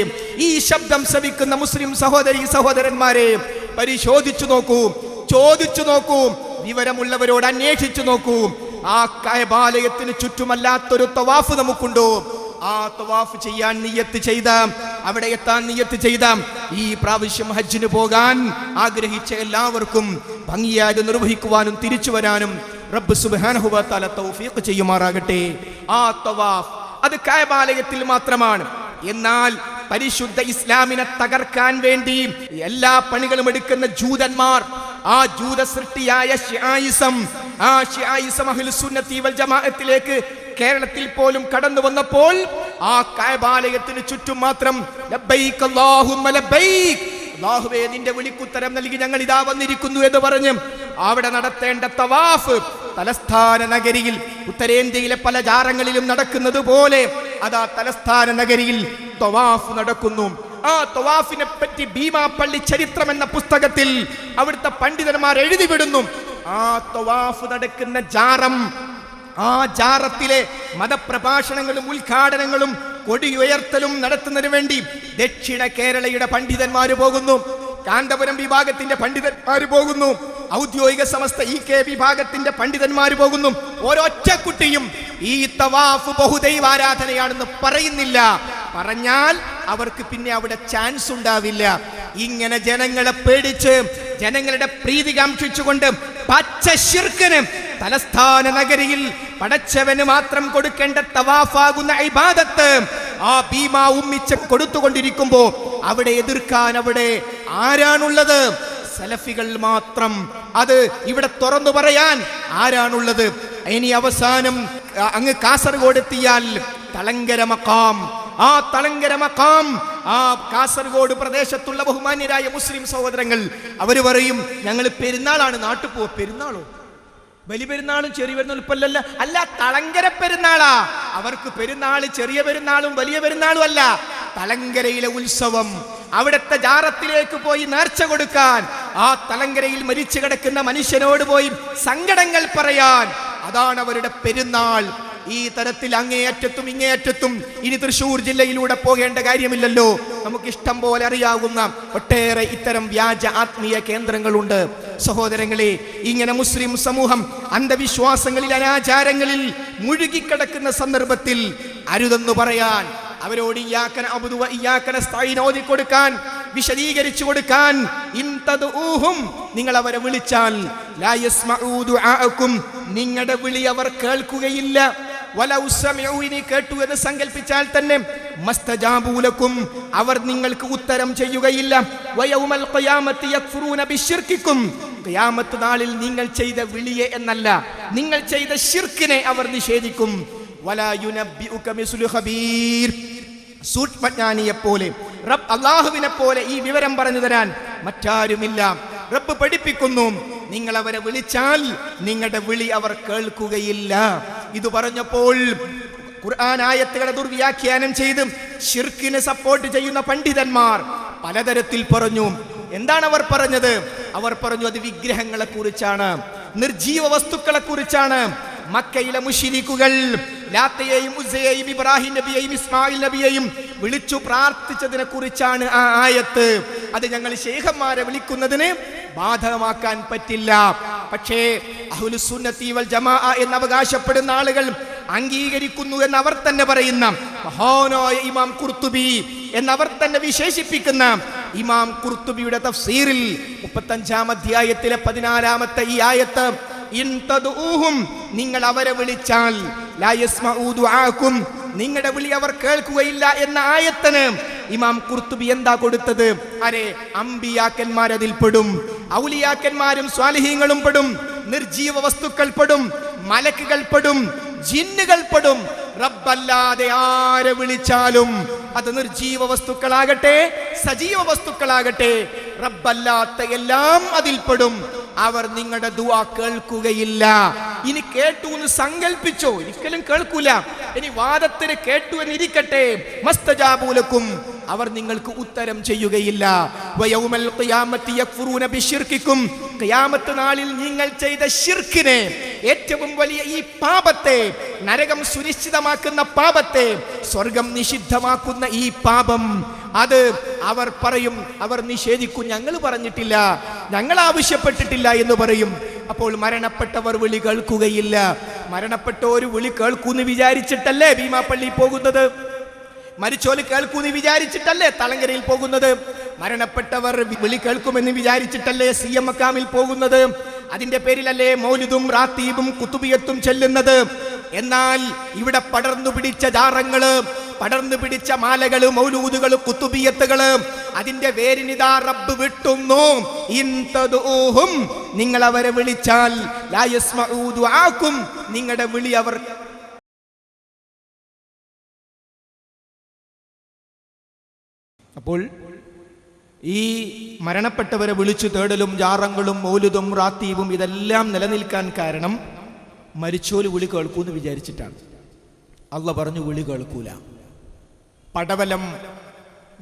ഈ ശബ്ദം ശ്രവിക്കുന്ന മുസ്ലിം സഹോദരി സഹോദരന്മാരെ, പരിശോധിച്ചു നോക്കൂ, ചോദിച്ചു നോക്കൂ, വിവരമുള്ളവരോട് അന്വേഷിച്ചു നോക്കൂ. ആ കഅബാലയത്തിന് ചുറ്റുമല്ലാത്തൊരു തവാഫ് നമുക്കുണ്ടോ? ആ തവാഫ് ചെയ്യാൻ നിയ്യത്ത് ചെയ്ത, അവിടെ എത്താൻ നിയ്യത്ത് ചെയ്ത, ഈ പ്രാവശ്യം ഹജ്ജിന് പോകാൻ ആഗ്രഹിച്ച എല്ലാവർക്കും ഭംഗിയായി നിർവഹിക്കുവാനും തിരിച്ചു വരാനും റബ്ബ് സുബ്ഹാനഹു വ തആല തൗഫീഖ് ചെയ്യുമാറാകട്ടെ. ആ തവാഫ് അത് കഅബാലയത്തിൽ മാത്രമാണ്. എന്നാൽ പരിശുദ്ധ ഇസ്ലാമിനെ തകർക്കാൻ വേണ്ടി എല്ലാ പണികളും എടുക്കുന്ന ജൂതന്മാർ, ആ ജൂത സൃഷ്ടിയായ ശിആയിസം, ആ ശിആയിസം അഹ്ലുസ് സുന്നത്തി വൽ ജമാഅത്തിലേക്ക് കേരളത്തിൽ പോലും കടന്നു വന്നപ്പോൾ ആ കഅബാലയത്തിന് ചുറ്റും മാത്രം ലബ്ബൈക് അല്ലാഹുമ്മ ലബ്ബൈക്, അല്ലാഹുവേ നിന്റെ വിളിക്കുത്തരം നൽകി ഞങ്ങൾ ഇതാ വന്നിരിക്കുന്നു എന്ന് പറഞ്ഞ് അവിടെ നടത്തേണ്ട തവാഫ് തലസ്ഥാന നഗരിയിൽ, ഉത്തരേന്ത്യയിലെ പല ജാറങ്ങളിലും നടക്കുന്നത് പോലെ അതാ തലസ്ഥാന നഗരിയിൽ തവാഫ് നടക്കുന്നു. ആ തവാഫിനെ പറ്റി ഭീമാപ്പള്ളി ചരിത്രം എന്ന പുസ്തകത്തിൽ അവിടുത്തെ പണ്ഡിതന്മാർ എഴുതിവിടുന്നു. ആ തവാഫ് നടക്കുന്ന ജാറം, ആ ജാറത്തിലെ മതപ്രഭാഷണങ്ങളും ഉദ്ഘാടനങ്ങളും കൊടിയുയർത്തലും നടത്തുന്നതിന് വേണ്ടി ദക്ഷിണ കേരളയുടെ പണ്ഡിതന്മാര് പോകുന്നു, കാന്തപുരം വിഭാഗത്തിന്റെ പണ്ഡിതന്മാര് പോകുന്നു, ഔദ്യോഗിക സമസ്ത EK വിഭാഗത്തിന്റെ പണ്ഡിതന്മാര് പോകുന്നു. ഓരൊറ്റ കുട്ടിയും ഈ തവാഫ് ബഹുദൈവാരാധനയാണെന്ന് പറയുന്നില്ല. പറഞ്ഞാൽ അവർക്ക് പിന്നെ അവിടെ ചാൻസ് ഉണ്ടാവില്ല. ഇങ്ങനെ ജനങ്ങളെ പേടിച്ച്, ജനങ്ങളുടെ പ്രീതി കാംക്ഷിച്ചുകൊണ്ട് പച്ച ശിർക്കിന് തലസ്ഥാന നഗരിയിൽ പടച്ചവന് മാത്രം കൊടുക്കേണ്ട തവാഫാകുന്ന ഇബാദത്ത് ആ ഭീമാ ഉമ്മിച്ച കൊടുത്തുകൊണ്ടിരിക്കുമ്പോ അവിടെ എതിർക്കാൻ അവിടെ ആരാണുള്ളത്? സലഫികൾ മാത്രം. അത് ഇവിടെ തുറന്നു പറയാൻ ആരാണുള്ളത്? ഇനി അവസാനം അങ്ങ് കാസർഗോഡ് എത്തിയാൽ തളങ്കര മഖാം, ആ തളങ്കര മഖാം, ആ കാസർഗോഡ് പ്രദേശത്തുള്ള ബഹുമാന്യരായ മുസ്ലിം സഹോദരങ്ങൾ അവര് പറയും, ഞങ്ങൾ പെരുന്നാളാണ് നാട്ടിൽ പോവാ. പെരുന്നാളോ? വലിയ പെരുന്നാളും ചെറിയ പെരുന്നാളും ഇപ്പല്ല. അല്ല, തളങ്കര പെരുന്നാളാ അവർക്ക്. പെരുന്നാൾ ചെറിയ പെരുന്നാളും വലിയ പെരുന്നാളും അല്ല, തളങ്കരയിലെ ഉത്സവം. അവിടുത്തെ ജാറത്തിലേക്ക് പോയി നേർച്ച കൊടുക്കാൻ, ആ തളങ്കരയിൽ മരിച്ചു കിടക്കുന്ന മനുഷ്യനോട് പോയി സങ്കടങ്ങൾ പറയാൻ, അതാണ് അവരുടെ പെരുന്നാൾ. ഈ തരത്തിൽ അങ്ങേയറ്റത്തും ഇങ്ങേയറ്റത്തും ഇനി തൃശ്ശൂർ ജില്ലയിലൂടെ പോകേണ്ട കാര്യമില്ലല്ലോ. നമുക്ക് ഇഷ്ടം പോലെ അറിയാവുന്ന ഒട്ടേറെ ഇത്തരം വ്യാജ ആത്മീയ കേന്ദ്രങ്ങളുണ്ട്. സഹോദരങ്ങളെ, ഇങ്ങനെ മുസ്ലിം സമൂഹം അന്ധവിശ്വാസങ്ങളിൽ അനാചാരങ്ങളിൽ മുഴുകിക്കിടക്കുന്ന സന്ദർഭത്തിൽ അരുതെന്ന് പറയാൻ, അവരോട് ഇയ്യാക നഅ്ബുദു വ ഇയ്യാക നസ്തഈൻ ഓതി കൊടുക്കാൻ, വിശദീകരിച്ചു കൊടുക്കാൻ, നിങ്ങൾ അവരെ വിളിച്ചാൽ ലാ യസ്മഊ ദുആഅക്കും, നിങ്ങളുടെ വിളി അവർ കേൾക്കുകയില്ല. വലൗ സമിഉ, ഇനി കേട്ടു എന്ന് സങ്കൽപ്പിച്ചാൽ തന്നെ മസ്തജാബൂ ലക്കും, അവർ നിങ്ങൾക്ക് ഉത്തരം ചെയ്യുകയില്ല. വയൗമൽ ഖിയാമത്തി യക്ഫുറൂന ബിശ്ശിർക്കിക്കും, ഖിയാമത്ത് നാളിൽ നിങ്ങൾ ചെയ്ത വിളിയെ എന്നല്ല, നിങ്ങൾ ചെയ്ത ശിർക്കിനെ അവർ നിഷേധിക്കും. വലാ യുനബ്ബിഉക മിസ്ലു ഖബീർ, സൂക്ഷ്മജ്ഞാനിയെ പോലെ, റബ്ബ് അല്ലാഹുവിനെ പോലെ ഈ വിവരം പറഞ്ഞു തരാൻ മറ്റാരുമില്ല. റബ്ബ് പഠിപ്പിക്കുന്നു, നിങ്ങൾ അവരെ വിളിച്ചാൽ നിങ്ങളുടെ വിളി അവർ കേൾക്കുകയില്ല. ഇത് പറഞ്ഞപ്പോൾ ഖുർആൻ ആയത്തുകളെ ദുർവ്യാഖ്യാനം ചെയ്ത് ശിർക്കിനെ സപ്പോർട്ട് ചെയ്യുന്ന പണ്ഡിതന്മാർ പലതരത്തിൽ പറഞ്ഞു. എന്താണ് അവർ പറഞ്ഞത്? അവർ പറഞ്ഞു, അത് വിഗ്രഹങ്ങളെ കുറിച്ചാണ്, നിർജീവ വസ്തുക്കളെ കുറിച്ചാണ്. മക്കയിലെ മുശ്രിക്കുകൾ ലാത്തയെയും ഉസ്സയെയും ഇബ്രാഹിം നബിയെയും ഇസ്മായിൽ നബിയെയും വിളിച്ചു പ്രാർത്ഥിച്ചതിനെ കുറിച്ചാണ് ആ ആയത്ത്. അത് ഞങ്ങൾ ശൈഖന്മാരെ വിളിക്കുന്നതിന് ബാധകമാക്കാൻ പറ്റില്ല. പക്ഷേ അഹ്ലുസ് സുന്നത്തി വൽ ജമാഅ എന്ന് അവകാശപ്പെടുന്ന ആളുകൾ അംഗീകരിക്കുന്നു എന്ന് അവർ തന്നെ പറയുന്ന മഹാനായ ഇമാം ഖുർത്തുബി എന്നവർ തന്നെ വിശേഷിപ്പിക്കുന്ന ഇമാം ഖുർത്തുബിയുടെ തഫ്സീറിൽ 35-ാം അധ്യായത്തിലെ 14-ാമത്തെ ഈ ആയത്ത്, ഇൻ തദ്ഊഹും, നിങ്ങൾ അവരെ വിളിച്ചാൽ ലാ യസ്മഊ ദുആഅക്കും, നിങ്ങളുടെ വിളി അവർ കേൾക്കുകയില്ല എന്ന ആയത്തിന് ഇമാം ഖുർത്തുബി എന്താ കൊടുത്തത്? അരെ, അമ്പിയാക്കന്മാർ അതിൽ പെടും, ഔലിയാക്കന്മാരും സ്വാലിഹീങ്ങളും പെടും, നിർജീവ വസ്തുക്കൾ പെടും, മലക്കുകൾ പെടും, ജിന്നുകൾ പെടും. റബ്ബല്ലാതെ ആരെ വിളിച്ചാലും, അത് നിർജീവ വസ്തുക്കളാകട്ടെ സജീവ വസ്തുക്കളാകട്ടെ, റബ്ബല്ലാത്ത എല്ലാം അതിൽപ്പെടും. അവർ നിങ്ങളുടെ ദുആ കേൾക്കുകയില്ല. ഇനി കേട്ടു എന്ന് സങ്കൽപ്പിച്ചോ, ഒരിക്കലും കേൾക്കൂല. ഇനി വാദത്തിന് കേട്ടു എന്നിരിക്കട്ടെ, മസ്തജാബൂ ലക്കും, അവർ നിങ്ങൾക്ക് ഉത്തരം ചെയ്യുകയില്ല. വയൗമൽ ഖിയാമത്തി യക്ഫുറൂന ബിശ്ശിർക്കിക്കും, ഖിയാമത്ത് നാളിൽ നിങ്ങൾ ചെയ്ത ശിർക്കിനെ, ഏറ്റവും വലിയ ഈ പാപത്തെ, നരകം സുനിശ്ചിതമാക്കുന്ന പാപത്തെ, സ്വർഗം നിഷിദ്ധമാക്കുന്ന ഈ പാപം, അത് അവർ പറയും, അവർ നിഷേധിക്കും. ഞങ്ങൾ പറഞ്ഞിട്ടില്ല, ഞങ്ങൾ ആവശ്യപ്പെട്ടിട്ടില്ല എന്ന് പറയും. അപ്പോൾ മരണപ്പെട്ടവർ വിളി കേൾക്കുകയില്ല. മരണപ്പെട്ട ഒരു വിളി കേൾക്കൂന്ന് വിചാരിച്ചിട്ടല്ലേ ഭീമാപ്പള്ളി പോകുന്നത്? മരിച്ചോല് കേൾക്കൂന്ന് വിചാരിച്ചിട്ടല്ലേ തളങ്കരയിൽ പോകുന്നത്? മരണപ്പെട്ടവർ വിളി കേൾക്കുമെന്ന് വിചാരിച്ചിട്ടല്ലേ സിയം മക്കാമിൽ പോകുന്നത്? അതിന്റെ പേരിലല്ലേ മൗലിദും റാത്തീബും കുത്തുബിയത്തും ചെല്ലുന്നത്? എന്നാൽ ഇവിടെ പടർന്നു പിടിച്ച ജാറങ്ങള്, പടർന്നു പിടിച്ച മാലകള്, മൗലൂദുകള്, കുത്തുബിയത്തുകള്, അതിന്റെ വേരിനിതാ റബ്ബ് വിട്ടുന്നു. ഇൻ തദ്ഊഹും, നിങ്ങൾ അവരെ വിളിച്ചാൽ ലാ യസ്മഊ ദുആഅക്കും, നിങ്ങളുടെ വിളി അവർ. അപ്പോൾ ഈ മരണപ്പെട്ടവരെ വിളിച്ചു തേടലും ജാറങ്ങളും മൗലുദും റാത്തീബും ഇതെല്ലാം നിലനിൽക്കാൻ കാരണം മരിച്ചോല് വിളി കേൾക്കൂന്ന് വിചാരിച്ചിട്ടാണ്. അള്ളാഹ് പറഞ്ഞു, വിളി കേൾക്കൂല. പടവലം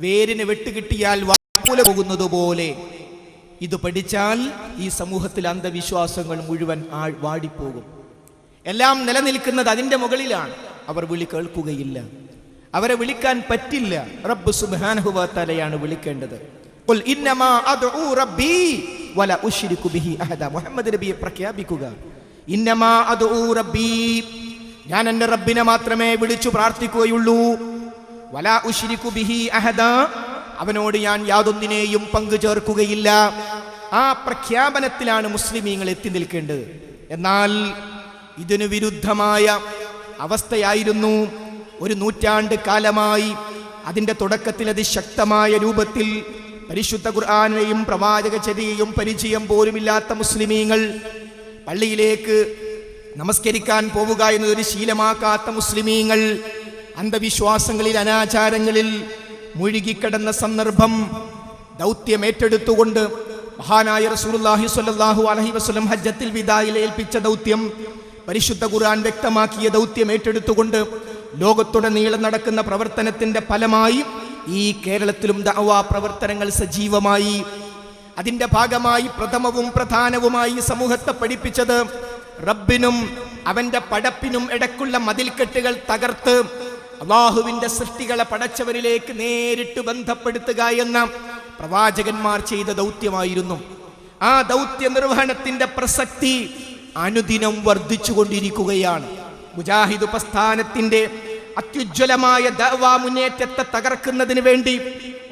വേരിന് വെട്ടുകിട്ടിയാൽ വാഴ പോകുന്നത് പോലെ ഇത് പഠിച്ചാൽ ഈ സമൂഹത്തിൽ അന്ധവിശ്വാസങ്ങൾ മുഴുവൻ വാടിപ്പോകും. എല്ലാം നിലനിൽക്കുന്നത് അതിൻ്റെ മുകളിലാണ്. അവർ വിളി കേൾക്കുകയില്ല, അവരെ വിളിക്കാൻ പറ്റില്ല. റബ്ബ് സുബ്ഹാനഹു വ തആലയാണ് വിളിക്കേണ്ടത്. ഖുൽ ഇന്നമാ അദ്ഉ റബ്ബി വല ഉശ്രികു ബിഹി അഹദ. മുഹമ്മദ് നബിയെ പ്രഖ്യാപിക്കുക, ഇന്നമാ അദ്ഉ റബ്ബി, ഞാൻ എൻ്റെ റബ്ബിനെ മാത്രമേ വിളിച്ചു പ്രാർത്ഥിക്കുകയുള്ളൂ. വലാ ഉശ്രികു ബിഹി അഹദ, അവനോട് ഞാൻ യാതൊന്നിനെയും പങ്കു ചേർക്കുകയില്ല. ആ പ്രഖ്യാപനത്തിലാണ് മുസ്ലിമീങ്ങൾ എത്തി നിൽക്കേണ്ടത്. എന്നാൽ ഇതിനു വിരുദ്ധമായ അവസ്ഥയായിരുന്നു ഒരു നൂറ്റാണ്ട് കാലമായി അതിൻ്റെ തുടക്കത്തിൽ അതിശക്തമായ രൂപത്തിൽ പരിശുദ്ധ ഖുർആനെയും പ്രവാചക ചര്യയും പരിചയം പോലുമില്ലാത്ത മുസ്ലിമീങ്ങൾ, പള്ളിയിലേക്ക് നമസ്കരിക്കാൻ പോവുക എന്നതൊരു ശീലമാക്കാത്ത മുസ്ലിമീങ്ങൾ അന്ധവിശ്വാസങ്ങളിൽ, അനാചാരങ്ങളിൽ മുഴുകിക്കിടന്ന സന്ദർഭം ദൗത്യമേറ്റെടുത്തുകൊണ്ട് മഹാനായ റസൂലുള്ളാഹി സ്വല്ലല്ലാഹു അലൈഹി വസല്ലം ഹജ്ജത്തുൽ വിദായിൽ ഏൽപ്പിച്ച ദൗത്യം, പരിശുദ്ധ ഖുർആൻ വ്യക്തമാക്കിയ ദൗത്യം ഏറ്റെടുത്തുകൊണ്ട് ലോകത്തുടനീളം നടക്കുന്ന പ്രവർത്തനത്തിന്റെ ഫലമായി ഈ കേരളത്തിലും ദഅവാ പ്രവർത്തനങ്ങൾ സജീവമായി. അതിന്റെ ഭാഗമായി പ്രഥമവും പ്രധാനവുമായി സമൂഹത്തെ പഠിപ്പിച്ചത് റബ്ബിനും അവന്റെ പടപ്പിനും ഇടക്കുള്ള മതിൽക്കെട്ടുകൾ തകർത്ത് അല്ലാഹുവിന്റെ സൃഷ്ടികളെ പടച്ചവരിലേക്ക് നേരിട്ട് ബന്ധപ്പെടുത്തുക എന്ന പ്രവാചകന്മാർ ചെയ്ത ദൗത്യമായിരുന്നു. ആ ദൗത്യ നിർവഹണത്തിന്റെ പ്രസക്തി അനുദിനം വർദ്ധിച്ചുകൊണ്ടിരിക്കുകയാണ്. മുജാഹിദ് പ്രസ്ഥാനത്തിന്റെ അത്യുജ്വലമായ ദഅവാ മുന്നേറ്റത്തെ തകർക്കുന്നതിന് വേണ്ടി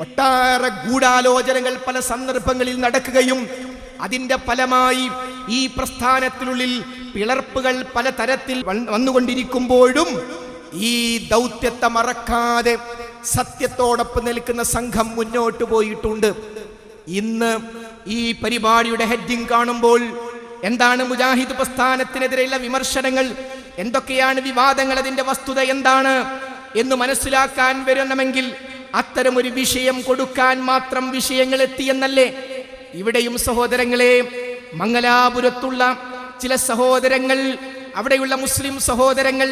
ഒട്ടേറെ ഗൂഢാലോചനകൾ പല സന്ദർഭങ്ങളിൽ നടക്കുകയും അതിന്റെ ഫലമായി ഈ പ്രസ്ഥാനത്തിനുള്ളിൽ പിളർപ്പുകൾ പലതരത്തിൽ വന്നുകൊണ്ടിരിക്കുമ്പോഴും ഈ ദൗത്യത്തെ മറക്കാതെ സത്യത്തോടൊപ്പം നിൽക്കുന്ന സംഘം മുന്നോട്ട് പോയിട്ടുണ്ട്. ഇന്ന് ഈ പരിപാടിയുടെ ഹെഡിങ് കാണുമ്പോൾ എന്താണ് മുജാഹിദ് പ്രസ്ഥാനത്തിനെതിരെയുള്ള വിമർശനങ്ങൾ, എന്തൊക്കെയാണ് വിവാദങ്ങൾ, അതിന്റെ വസ്തുത എന്താണ് എന്ന് മനസ്സിലാക്കാൻ വരണമെങ്കിൽ അത്തരമൊരു വിഷയം കൊടുക്കാൻ മാത്രം വിഷയങ്ങൾ എത്തിയെന്നല്ലേ? ഇവിടെയും സഹോദരങ്ങളെ, മംഗലാപുരത്തുള്ള ചില സഹോദരങ്ങൾ, അവിടെയുള്ള മുസ്ലിം സഹോദരങ്ങൾ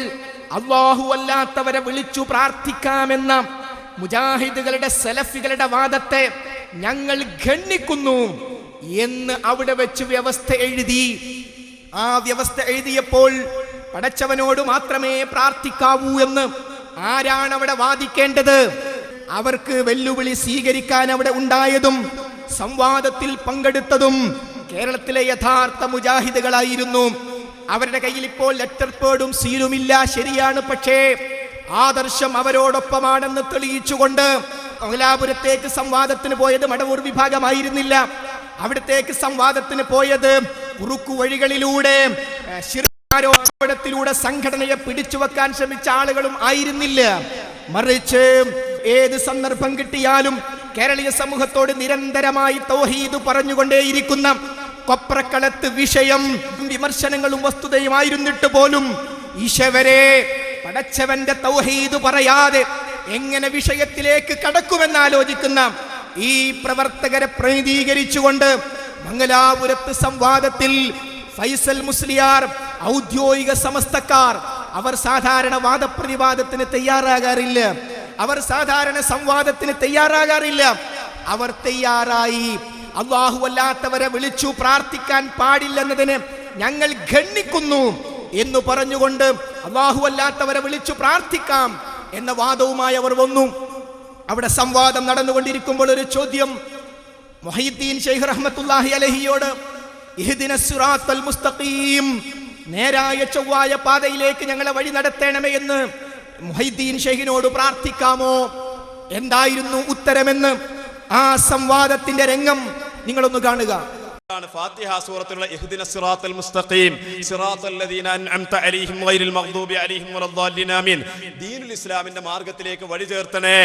അല്ലാഹു അല്ലാത്തവരെ വിളിച്ചു പ്രാർത്ഥിക്കാമെന്ന മുജാഹിദുകളുടെ സലഫികളുടെ വാദത്തെ ഞങ്ങൾ ഗണ്ണിക്കുന്നു എന്ന് അവിടെ വെച്ച് വ്യവസ്ഥ എഴുതി. ആ വ്യവസ്ഥ എഴുതിയപ്പോൾ പടച്ചവനോട് മാത്രമേ പ്രാർത്ഥിക്കാവൂ എന്ന് ആരാണ് അവിടെ വാദിക്കേണ്ടത്? അവർക്ക് വെല്ലുവിളി സ്വീകരിക്കാൻ അവിടെ ഉണ്ടായതും സംവാദത്തിൽ പങ്കെടുത്തതും കേരളത്തിലെ യഥാർത്ഥ മുജാഹിദുകളായിരുന്നു. അവരുടെ കയ്യിൽ ഇപ്പോൾ ലെറ്റർ പേഡും സീലുമില്ല, ശരിയാണ്. പക്ഷേ ആദർശം അവരോടൊപ്പമാണെന്ന് തെളിയിച്ചുകൊണ്ട് മംഗലാപുരത്തേക്ക് സംവാദത്തിന് പോയത് മടവൂർ വിഭാഗമായിരുന്നില്ല. അവിടത്തേക്ക് സംവാദത്തിന് പോയത് കുറുക്കു വഴികളിലൂടെ ആരോപണത്തിലൂടെ സംഘടനയെ പിടിച്ചു വെക്കാൻ ശ്രമിച്ച ആളുകളും ആയിരുന്നില്ല. മറിച്ച് ഏത് സന്ദർഭം കിട്ടിയാലും കേരളീയ സമൂഹത്തോട് നിരന്തരമായി തൗഹീദ് പറഞ്ഞുകൊണ്ടേയിരിക്കുന്ന കൊപ്രക്കളത്ത് വിഷയം വിമർശനങ്ങളും വസ്തുതയുമായിരുന്നിട്ട് പോലും ഈശവരെ പടച്ചവന്റെ തൗഹീദ് പറയാതെ എങ്ങനെ വിഷയത്തിലേക്ക് കടക്കുമെന്നാലോചിക്കുന്ന ഈ പ്രവർത്തകരെ പ്രതിനിധീകരിച്ചുകൊണ്ട് മംഗലാപുരത്ത് സംവാദത്തിൽ ഫൈസൽ മുസ്ലിയാർ, ഔദ്യോഗിക സമസ്തക്കാർ, അവർ സാധാരണ വാദപ്രതിവാദത്തിന് തയ്യാറാകാറില്ല, അവർ സാധാരണ സംവാദത്തിന് തയ്യാറാകാറില്ല. അവർ തയ്യാറായി അല്ലാഹു അല്ലാത്തവരെ വിളിച്ചു പ്രാർത്ഥിക്കാൻ പാടില്ലെന്നതിന് ഞങ്ങൾ ഗണ്ണിക്കുന്നു എന്ന് പറഞ്ഞുകൊണ്ട് അല്ലാഹു അല്ലാത്തവരെ വിളിച്ചു പ്രാർത്ഥിക്കാം എന്ന വാദവുമായി അവർ വന്നു. അവിടെ സംവാദം നടന്നുകൊണ്ടിരിക്കുമ്പോൾ ഒരു ചോദ്യം മുഹയ്യിദ്ദീൻ ശൈഖ് റഹ്മത്തുള്ളാഹി അലൈഹിയോട്, ഇഹ്ദിനസ് സിറാത്തൽ മുസ്തഖീം, നേരായ ചൊവ്വായ പാതയിലേക്ക് ഞങ്ങളെ വഴി നടത്തണമേ എന്ന് മുഹയ്യിദ്ദീൻ ശൈഖിനോട് പ്രാർത്ഥിക്കാമോ? എന്തായിരുന്നു ഉത്തരമെന്ന് ആ സംവാദത്തിന്റെ രംഗം നിങ്ങളൊന്ന് കാണുക. ഫാത്തിഹ സൂറത്തിലുള്ള ഇഹ്ദിനസ് സിറാത്തൽ മുസ്തഖീം സിറാത്തൽ ലദീന അൻഅംത അലൈഹിം ഗൈറിൽ മഗ്ദൂബി അലൈഹിം വലദ്ദാലിൻ ആമീൻ, ദീനുൽ ഇസ്ലാമിന്റെ മാർഗത്തിലേക്ക് വഴി ചേർത്തണേ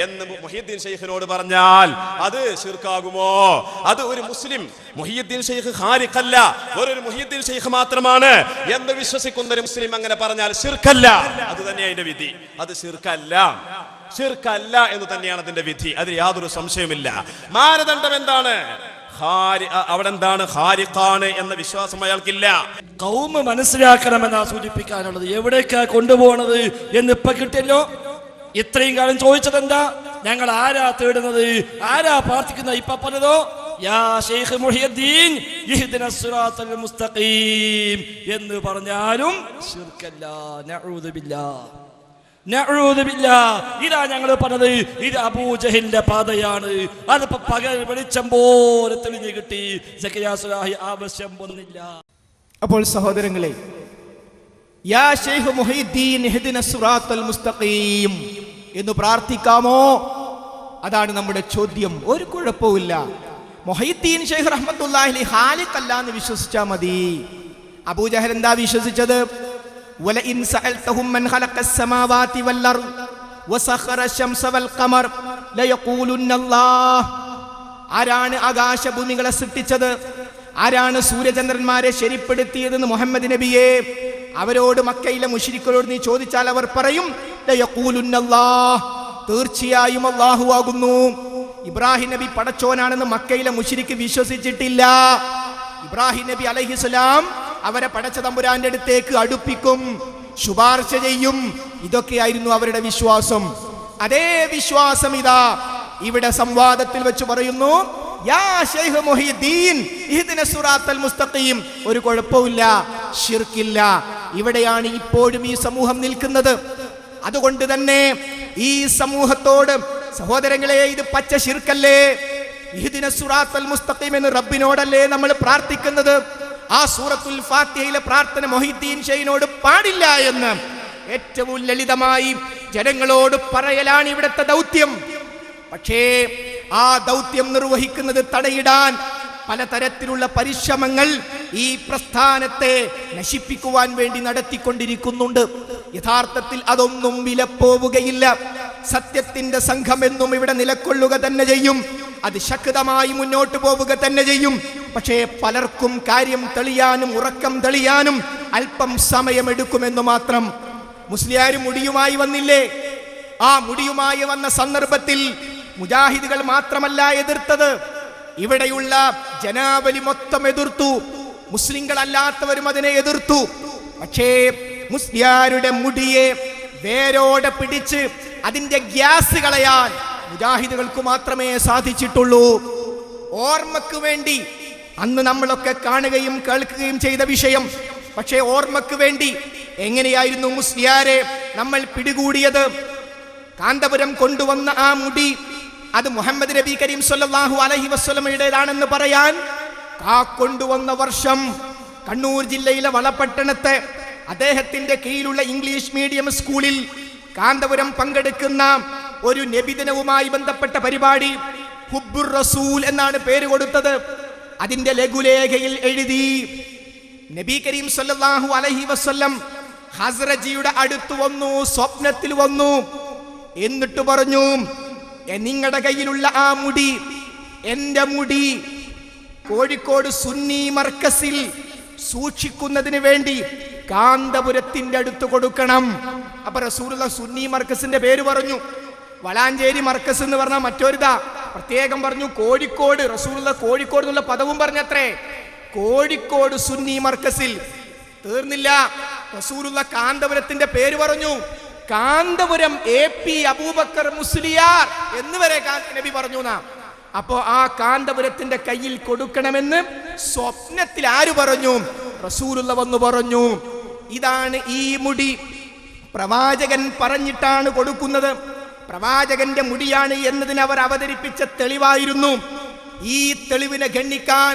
എന്ന് മുഹയ്യിദ്ദീൻ ശൈഖിനോട് പറഞ്ഞാൽ അത് ശിർക്കാകുമോ? അത് ഒരു മുസ്ലിം മുഹയ്യിദ്ദീൻ ശൈഖ് ഖാലിഖല്ല, ഒരു മുഹയ്യിദ്ദീൻ ശൈഖ് മാത്രമാണ് എന്ന് വിശ്വസിക്കുന്ന ഒരു മുസ്ലിം അങ്ങനെ പറഞ്ഞാൽ ശിർക്കല്ല. അത് തന്നെ അതിന്റെ വിധി. അത് ശിർക്കല്ല, ശിർക്കല്ല എന്ന് തന്നെയാണ് അതിന്റെ വിധി. അതിൽ യാതൊരു സംശയമില്ല. മാനദണ്ഡം എന്താണ്? അവിടെ എന്താണ്? ഖാലിഖാണ് എന്ന വിശ്വാസം അയാൾക്കില്ല. ഖൗമ് മനസ്സിലാക്കണമെന്നാ സൂചിപ്പിക്കാനുള്ളത്. എവിടേക്കാ കൊണ്ടുപോകണത് എന്ന് ഇപ്പൊ കിട്ടിയല്ലോ. ഇത്രയും കാലം ചോദിച്ചത് എന്താ? ഞങ്ങൾ ആരാ തേടുന്നത്, ആരാ പ്രാർത്ഥിക്കുന്നത്? ഇപ്പൊ പറഞ്ഞതോ യാ ശൈഖ് മുഹയ്യിദ്ദീൻ ഇഹ്ദിനസ് സിറാത്തൽ മുസ്തഖീം എന്ന് പറഞ്ഞാലും ശിർക്കല്ല. നഊദു ബില്ലാഹ്, നഊദു ബില്ലാഹ്. ഇതാ ഞങ്ങൾ പറഞ്ഞത്, ഇത് അബൂജഹലിന്റെ പാതയാണ്. അതിപ്പോ പകൽ വെളിച്ചം പോലെ തെളിഞ്ഞു കിട്ടി. സക്കറിയ സ്വലാഹി ആവശ്യം വന്നില്ല. അപ്പോൾ സഹോദരങ്ങളെ, യാ ശൈഖ് മുഹയ്യിദ്ദീൻ ഇഹ്ദിനസ് സിറാത്തൽ മുസ്തഖീം എന്ന് പ്രാർത്ഥിക്കാമോ? അതാണ് നമ്മുടെ ചോദ്യം. ഒരു കുഴപ്പവുമില്ല. മുഹയ്യിദ്ദീൻ ശൈഖ് റഹ്മത്തുള്ളാഹി അലൈഹി ഖാലിഖല്ല എന്ന് വിശ്വസിച്ചാൽ മതി. അബൂജഹൽ എന്താ വിശ്വസിച്ചത്? വലഇൻ സഅൽതഹും മൻ ഖലഖസ് സമാവാതി വൽ അർദ്, വസഖറ ശംസ വൽ ഖമർ ലയഖൂലുന്നല്ലാഹ്. ആരാണ് ആകാശഭൂമികളെ സൃഷ്ടിച്ചത്? ആരാണ് സൂര്യചന്ദ്രന്മാരെ ശരിപ്പെടുത്തിയതെന്ന് മുഹമ്മദ് നബിയെ അവരോട് മക്കയിലെ മുശ്രിക്കുകളോട് നീ ചോദിച്ചാൽ അവർ പറയും ലയഖൂലുന്നല്ലാഹ്, തീർച്ചയായും അല്ലാഹു ആകുന്നു. ഇബ്രാഹിം നബി പടച്ചോനാണെന്ന് മക്കയിലെ മുശ്രിക്ക് വിശ്വസിച്ചിട്ടില്ല. ഇബ്രാഹിം നബി അലൈഹിസ്സലാം അവരെ പടച്ച തമ്പുരാന്റെ അടുത്തേക്ക് അടുപ്പിക്കും, ശുപാർശ ചെയ്യും. ഇതൊക്കെയായിരുന്നു അവരുടെ വിശ്വാസം. അതേ വിശ്വാസം ഇതാ ഇവിടെ സംവാദത്തിൽ വെച്ച് പറയുന്നു, യാ ശൈഖ് മുഹീദ്ദീൻ ഇഹ്ദിന സിറാത്തൽ മുസ്തഖീം. ഒരു കുഴപ്പമില്ല, ശിർക്കില്ല. ഇവിടെയാണ് ഇപ്പോഴും ഈ സമൂഹം നിൽക്കുന്നത്. അതുകൊണ്ട് തന്നെ ഈ സമൂഹത്തോട് സഹോദരങ്ങളെ, ഇത് പച്ച ശിർക്കല്ലേ? ഇഹ്ദിന സിറാത്തൽ മുസ്തഖീം എന്ന് റബ്ബിനോടല്ലേ നമ്മൾ പ്രാർത്ഥിക്കുന്നത്? ആ സൂറത്തുൽ ഫാത്തിഹയിലെ പ്രാർത്ഥന മുഹീദ്ദീൻ ഷെയ്ഖിനോട് പാടില്ല എന്ന് ഏറ്റവും ലളിതമായി ജനങ്ങളോട് പറയലാണ് ഇവിടുത്തെ ദൗത്യം. പക്ഷേ ആ ദൗത്യം നിർവഹിക്കുന്നത് തടയിടാൻ പലതരത്തിലുള്ള പരിശ്രമങ്ങൾ ഈ പ്രസ്ഥാനത്തെ നശിപ്പിക്കുവാൻ വേണ്ടി നടത്തിക്കൊണ്ടിരിക്കുന്നുണ്ട്. യഥാർത്ഥത്തിൽ അതൊന്നും വിലപ്പോവുകയില്ല. സത്യത്തിന്റെ സംഘം എന്നും ഇവിടെ നിലകൊള്ളുക തന്നെ ചെയ്യും. അത് ശക്തമായി മുന്നോട്ട് പോവുക തന്നെ ചെയ്യും. പക്ഷേ പലർക്കും കാര്യം തെളിയാനും ഉറക്കം തെളിയാനും അല്പം സമയമെടുക്കുമെന്ന് മാത്രം. മുസ്ലിയാർ മുടിയുമായി വന്നില്ലേ? ആ മുടിയുമായി വന്ന സന്ദർഭത്തിൽ മുജാഹിദുകൾ മാത്രമല്ല എതിർത്തത്, ഇവിടെയുള്ള ജനാവലി മൊത്തം എതിർത്തു. മുസ്ലിങ്ങളല്ലാത്തവരും അതിനെ എതിർത്തു. പക്ഷേ മുസ്ലിയാരുടെ മുടിയെ വേരോടെ പിടിച്ച് അതിന്റെ ഗ്യാസ് കളയാൻ മുജാഹിദുകൾക്ക് മാത്രമേ സാധിച്ചിട്ടുള്ളൂ. ഓർമ്മക്ക് വേണ്ടി അന്ന് നമ്മളൊക്കെ കാണുകയും കേൾക്കുകയും ചെയ്ത വിഷയം. പക്ഷേ ഓർമ്മക്ക് വേണ്ടി എങ്ങനെയായിരുന്നു മുസ്ലിയാരെ നമ്മൾ പിടികൂടിയത്? കാന്തപുരം കൊണ്ടുവന്ന ആ മുടി അത് മുഹമ്മദ് നബി കരീം സല്ലല്ലാഹു അലൈഹി വസല്ലമയുടേതാണെന്ന് പറയാൻ കൊണ്ടുവന്ന വർഷം കണ്ണൂർ ജില്ലയിലെ വളപട്ടണത്തെ അദ്ദേഹത്തിന്റെ കീഴിലുള്ള ഇംഗ്ലീഷ് മീഡിയം സ്കൂളിൽ കാന്തപുരം പങ്കെടുക്കുന്ന ഒരു നബിദിനവുമായി ബന്ധപ്പെട്ട പരിപാടി ഹുബ്ബുർ റസൂൽ എന്നാണ് പേര് കൊടുത്തത്. അതിന്റെ ലഘുലേഖയിൽ എഴുതി, നബി കരീം സല്ലല്ലാഹു അലൈഹി വസല്ലം ഹസ്രജിയുടെ അടുത്ത് വന്നു, സ്വപ്നത്തിൽ വന്നു. എന്നിട്ട് പറഞ്ഞു, നിങ്ങളുടെ കയ്യിലുള്ള ആ മുടി എന്റെ മുടി കോഴിക്കോട് സുന്നി മർക്കസിൽ സൂക്ഷിക്കുന്നതിന് വേണ്ടി കാന്തപുരത്തിന്റെ അടുത്ത് കൊടുക്കണം. അപ്പൊ റസൂലുള്ള സുന്നി മർക്കസിന്റെ പേര് പറഞ്ഞു. വളാഞ്ചേരി മർക്കസ് എന്ന് പറഞ്ഞാൽ മറ്റൊരിതാ, പ്രത്യേകം പറഞ്ഞു കോഴിക്കോട്. റസൂലുള്ള കോഴിക്കോട് എന്നുള്ള പദവും പറഞ്ഞത്രേ. കോഴിക്കോട് സുന്നി മർക്കസിൽ തീർന്നില്ല, റസൂലുള്ള കാന്തപുരത്തിന്റെ പേര് പറഞ്ഞു. കാന്തപുരം AP അബൂബക്കർ മുസ്ലിയാർ എന്നുവരെ നബി പറഞ്ഞു. അപ്പോ ആ കാന്തപുരത്തിന്റെ കയ്യിൽ കൊടുക്കണമെന്ന് സ്വപ്നത്തിൽ ആര് പറഞ്ഞു? റസൂലുള്ള വന്നു പറഞ്ഞു. ഇതാണ് ഈ മുടി, പ്രവാചകൻ പറഞ്ഞിട്ടാണ് കൊടുക്കുന്നത്, പ്രവാചകന്റെ മുടിയാണ് എന്നതിന് അവർ അവതരിപ്പിച്ച തെളിവായിരുന്നു. ഈ തെളിവിനെ ഗണ്ണിക്കാൻ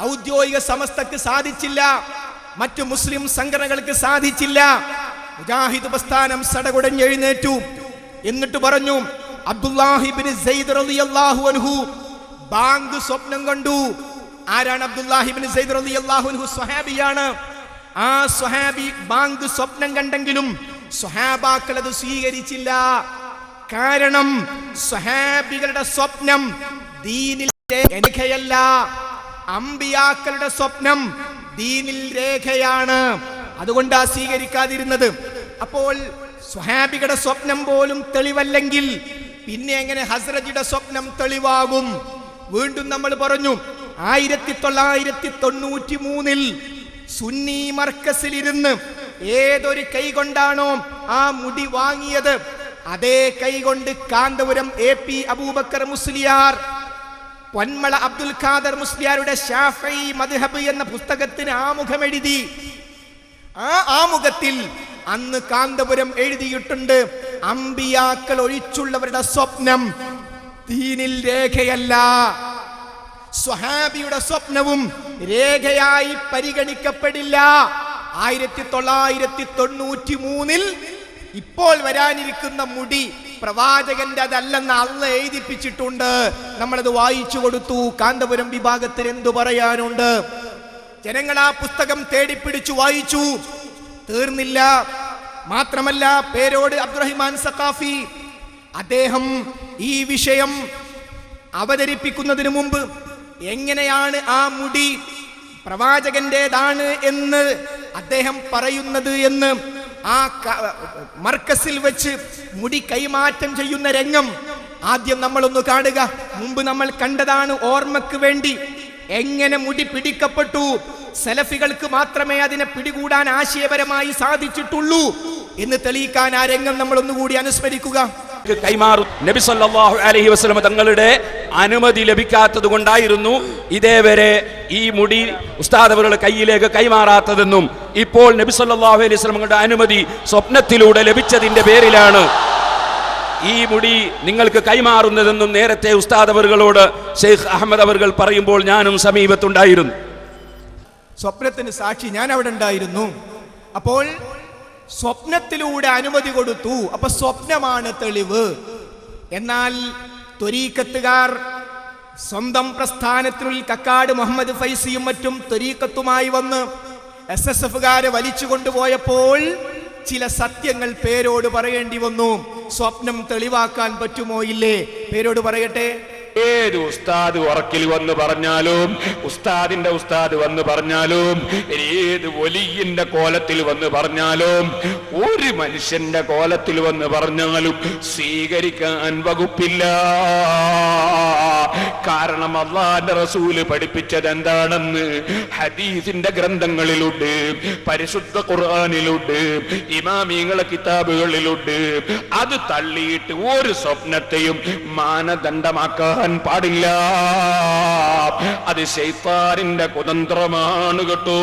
ഔദ്യോഗിക സമസ്തക്ക് സാധിച്ചില്ല, മറ്റു മുസ്ലിം സംഘടനകൾക്ക് സാധിച്ചില്ല. മുജാഹിദ് പ്രസ്ഥാനം സടകുടഞ്ഞെഴുന്നേറ്റു. എന്നിട്ട് പറഞ്ഞു, അബ്ദുല്ലാഹി ഇബ്നു സൈദ് റളിയല്ലാഹു അൻഹു ബാങ്ക് സ്വപ്നം കണ്ടു. ആരാണ് അബ്ദുല്ലാഹി ഇബ്നു സൈദ് റളിയല്ലാഹു അൻഹു? സ്വഹാബിയാണ്. ആ സ്വഹാബി ബാങ്ക് സ്വപ്നം കണ്ടെങ്കിലും സ്വഹാബാക്കൾ അത് സ്വീകരിച്ചില്ല. കാരണം സ്വഹാബികളുടെ സ്വപ്നം ദീനിൽ രേഖയല്ല, അമ്പിയാക്കളുടെ സ്വപ്നം ദീനിൽ രേഖയാണ്. അതുകൊണ്ടാ സ്വീകരിക്കാതിരുന്നത്. അപ്പോൾ സ്വഹാബികളുടെ സ്വപ്നം പോലും തെളിവല്ലെങ്കിൽ പിന്നെ എങ്ങനെ ഹസ്രജിയുടെ സ്വപ്നം തെളിവാകും? വീണ്ടും നമ്മൾ പറഞ്ഞു, 1993 സുന്നി മർക്കസിലിരുന്ന് ഏതൊരു കൈ കൊണ്ടാണോ ആ മുടി വാങ്ങിയത്, അതേ കൈ കൊണ്ട് കാന്തപുരം AP അബൂബക്കർ മുസ്ലിയാർ, പൊന്മള അബ്ദുൽ ഖാദർ മുസ്ലിയാരുടെ ശാഫഈ മദ്ഹബ് എന്ന പുസ്തകത്തിന് ആമുഖം എഴുതി. ആ ആമുഖത്തിൽ അന്ന് കാന്തപുരം എഴുതിയിട്ടുണ്ട്, അമ്പിയാക്കൾ ഒഴിച്ചുള്ളവരുടെ സ്വപ്നം ദീനിൽ രേഖയല്ല. സ്വഹാബിയുടെ സ്വപ്നവും രേഖയായി പരിഗണിക്കപ്പെടില്ല. 1993 ഇപ്പോൾ വരാനിരിക്കുന്ന മുടി പ്രവാചകന്റെ അതല്ലെന്ന് അള്ളാഹ് എഴുതിപ്പിച്ചിട്ടുണ്ട്. നമ്മളത് വായിച്ചു കൊടുത്തു. കാന്തപുരം വിഭാഗത്തിന് എന്തു പറയാനുണ്ട്? ജനങ്ങൾ ആ പുസ്തകം തേടിപ്പിടിച്ചു വായിച്ചു. തീർന്നില്ല. മാത്രമല്ല, പേരോട് അബ്ദുറഹിമാൻ സഖാഫി അദ്ദേഹം ഈ വിഷയം അവതരിപ്പിക്കുന്നതിന് മുമ്പ് എങ്ങനെയാണ് ആ മുടി പ്രവാചകന്റേതാണ് എന്ന് അദ്ദേഹം പറയുന്നത് എന്ന് ആ മർക്കസിൽ വെച്ച് മുടി കൈമാറ്റം ചെയ്യുന്ന രംഗം ആദ്യം നമ്മളൊന്ന് കാണുക. മുമ്പ് നമ്മൾ കണ്ടതാണ്, ഓർമ്മക്ക് വേണ്ടി. എങ്ങനെ മുടി പിടിക്കപ്പെട്ടു, സലഫികൾക്ക് മാത്രമേ അതിനെ പിടികൂടാൻ ആശയപരമായി സാധിച്ചിട്ടുള്ളൂ എന്ന് തെളിയിക്കാൻ ആ രംഗം നമ്മളൊന്നുകൂടി അനുസ്മരിക്കുക. കൈമാറും. നബി സല്ലല്ലാഹു അലൈഹി വസല്ലം തങ്ങളുടെ അനുമതി ലഭിക്കാത്തത് കൊണ്ടായിരുന്നു ഇതേവരെ ഈ മുടി ഉസ്താദ് അവരുടെ കയ്യിലേക്ക് കൈമാറാത്തതെന്നും ഇപ്പോൾ നബി സല്ലല്ലാഹു അലൈഹി വസല്ലമയുടെ അനുമതി സ്വപ്നത്തിലൂടെ ലഭിച്ചതിന്റെ പേരിലാണ് ഈ മുടി നിങ്ങൾക്ക് കൈമാറുന്നതെന്നും നേരത്തെ ഉസ്താദ് അവர்களോട് ഷെയ്ഖ് അഹമ്മദ് അവർ പറയുമ്പോൾ ഞാനും സമീപത്തുണ്ടായിരുന്നു. സ്വപ്നത്തിന് സാക്ഷി ഞാൻ അവിടെ ഉണ്ടായിരുന്നു. അപ്പോൾ സ്വപ്നത്തിലൂടെ അനുമതി കൊടുത്തു. അപ്പൊ സ്വപ്നമാണ് തെളിവ്. എന്നാൽ ത്വരീഖത്തുകാർ സ്വന്തം പ്രസ്ഥാനത്തിനുള്ളിൽ കക്കാട് മുഹമ്മദ് ഫൈസിയും മറ്റും ത്വരീഖത്തുമായി വന്ന് SSFകാരെ വലിച്ചു കൊണ്ടുപോയപ്പോൾ ചില സത്യങ്ങൾ പേരോട് പറയേണ്ടി വന്നു. സ്വപ്നം തെളിവാക്കാൻ പറ്റുമോ ഇല്ലേ? പേരോട് പറയട്ടെ. ഏത് ഉസ്താദ് ഉറക്കിൽ വന്ന് പറഞ്ഞാലും, ഉസ്താദിന്റെ ഉസ്താദ് വന്ന് പറഞ്ഞാലും, ഏത് വലിയന്റെ കോലത്തിൽ വന്ന് പറഞ്ഞാലും, ഒരു മനുഷ്യന്റെ കോലത്തിൽ വന്ന് പറഞ്ഞാലും സ്വീകരിക്കാൻ വകുപ്പില്ല. കാരണം അല്ലാഹുവിന്റെ റസൂല് പഠിപ്പിച്ചത് എന്താണെന്ന് ഹദീസിന്റെ ഗ്രന്ഥങ്ങളിലുണ്ട്, പരിശുദ്ധ ഖുർആനിലുണ്ട്, ഇമാമിങ്ങളെ കിതാബുകളിലുണ്ട്. അത് തള്ളിയിട്ട് ഒരു സ്വപ്നത്തെയും മാനദണ്ഡമാക്കാൻ പാടില്ല. അത് ശൈത്താനിന്റെ കുതന്ത്രമാണ് കേട്ടോ.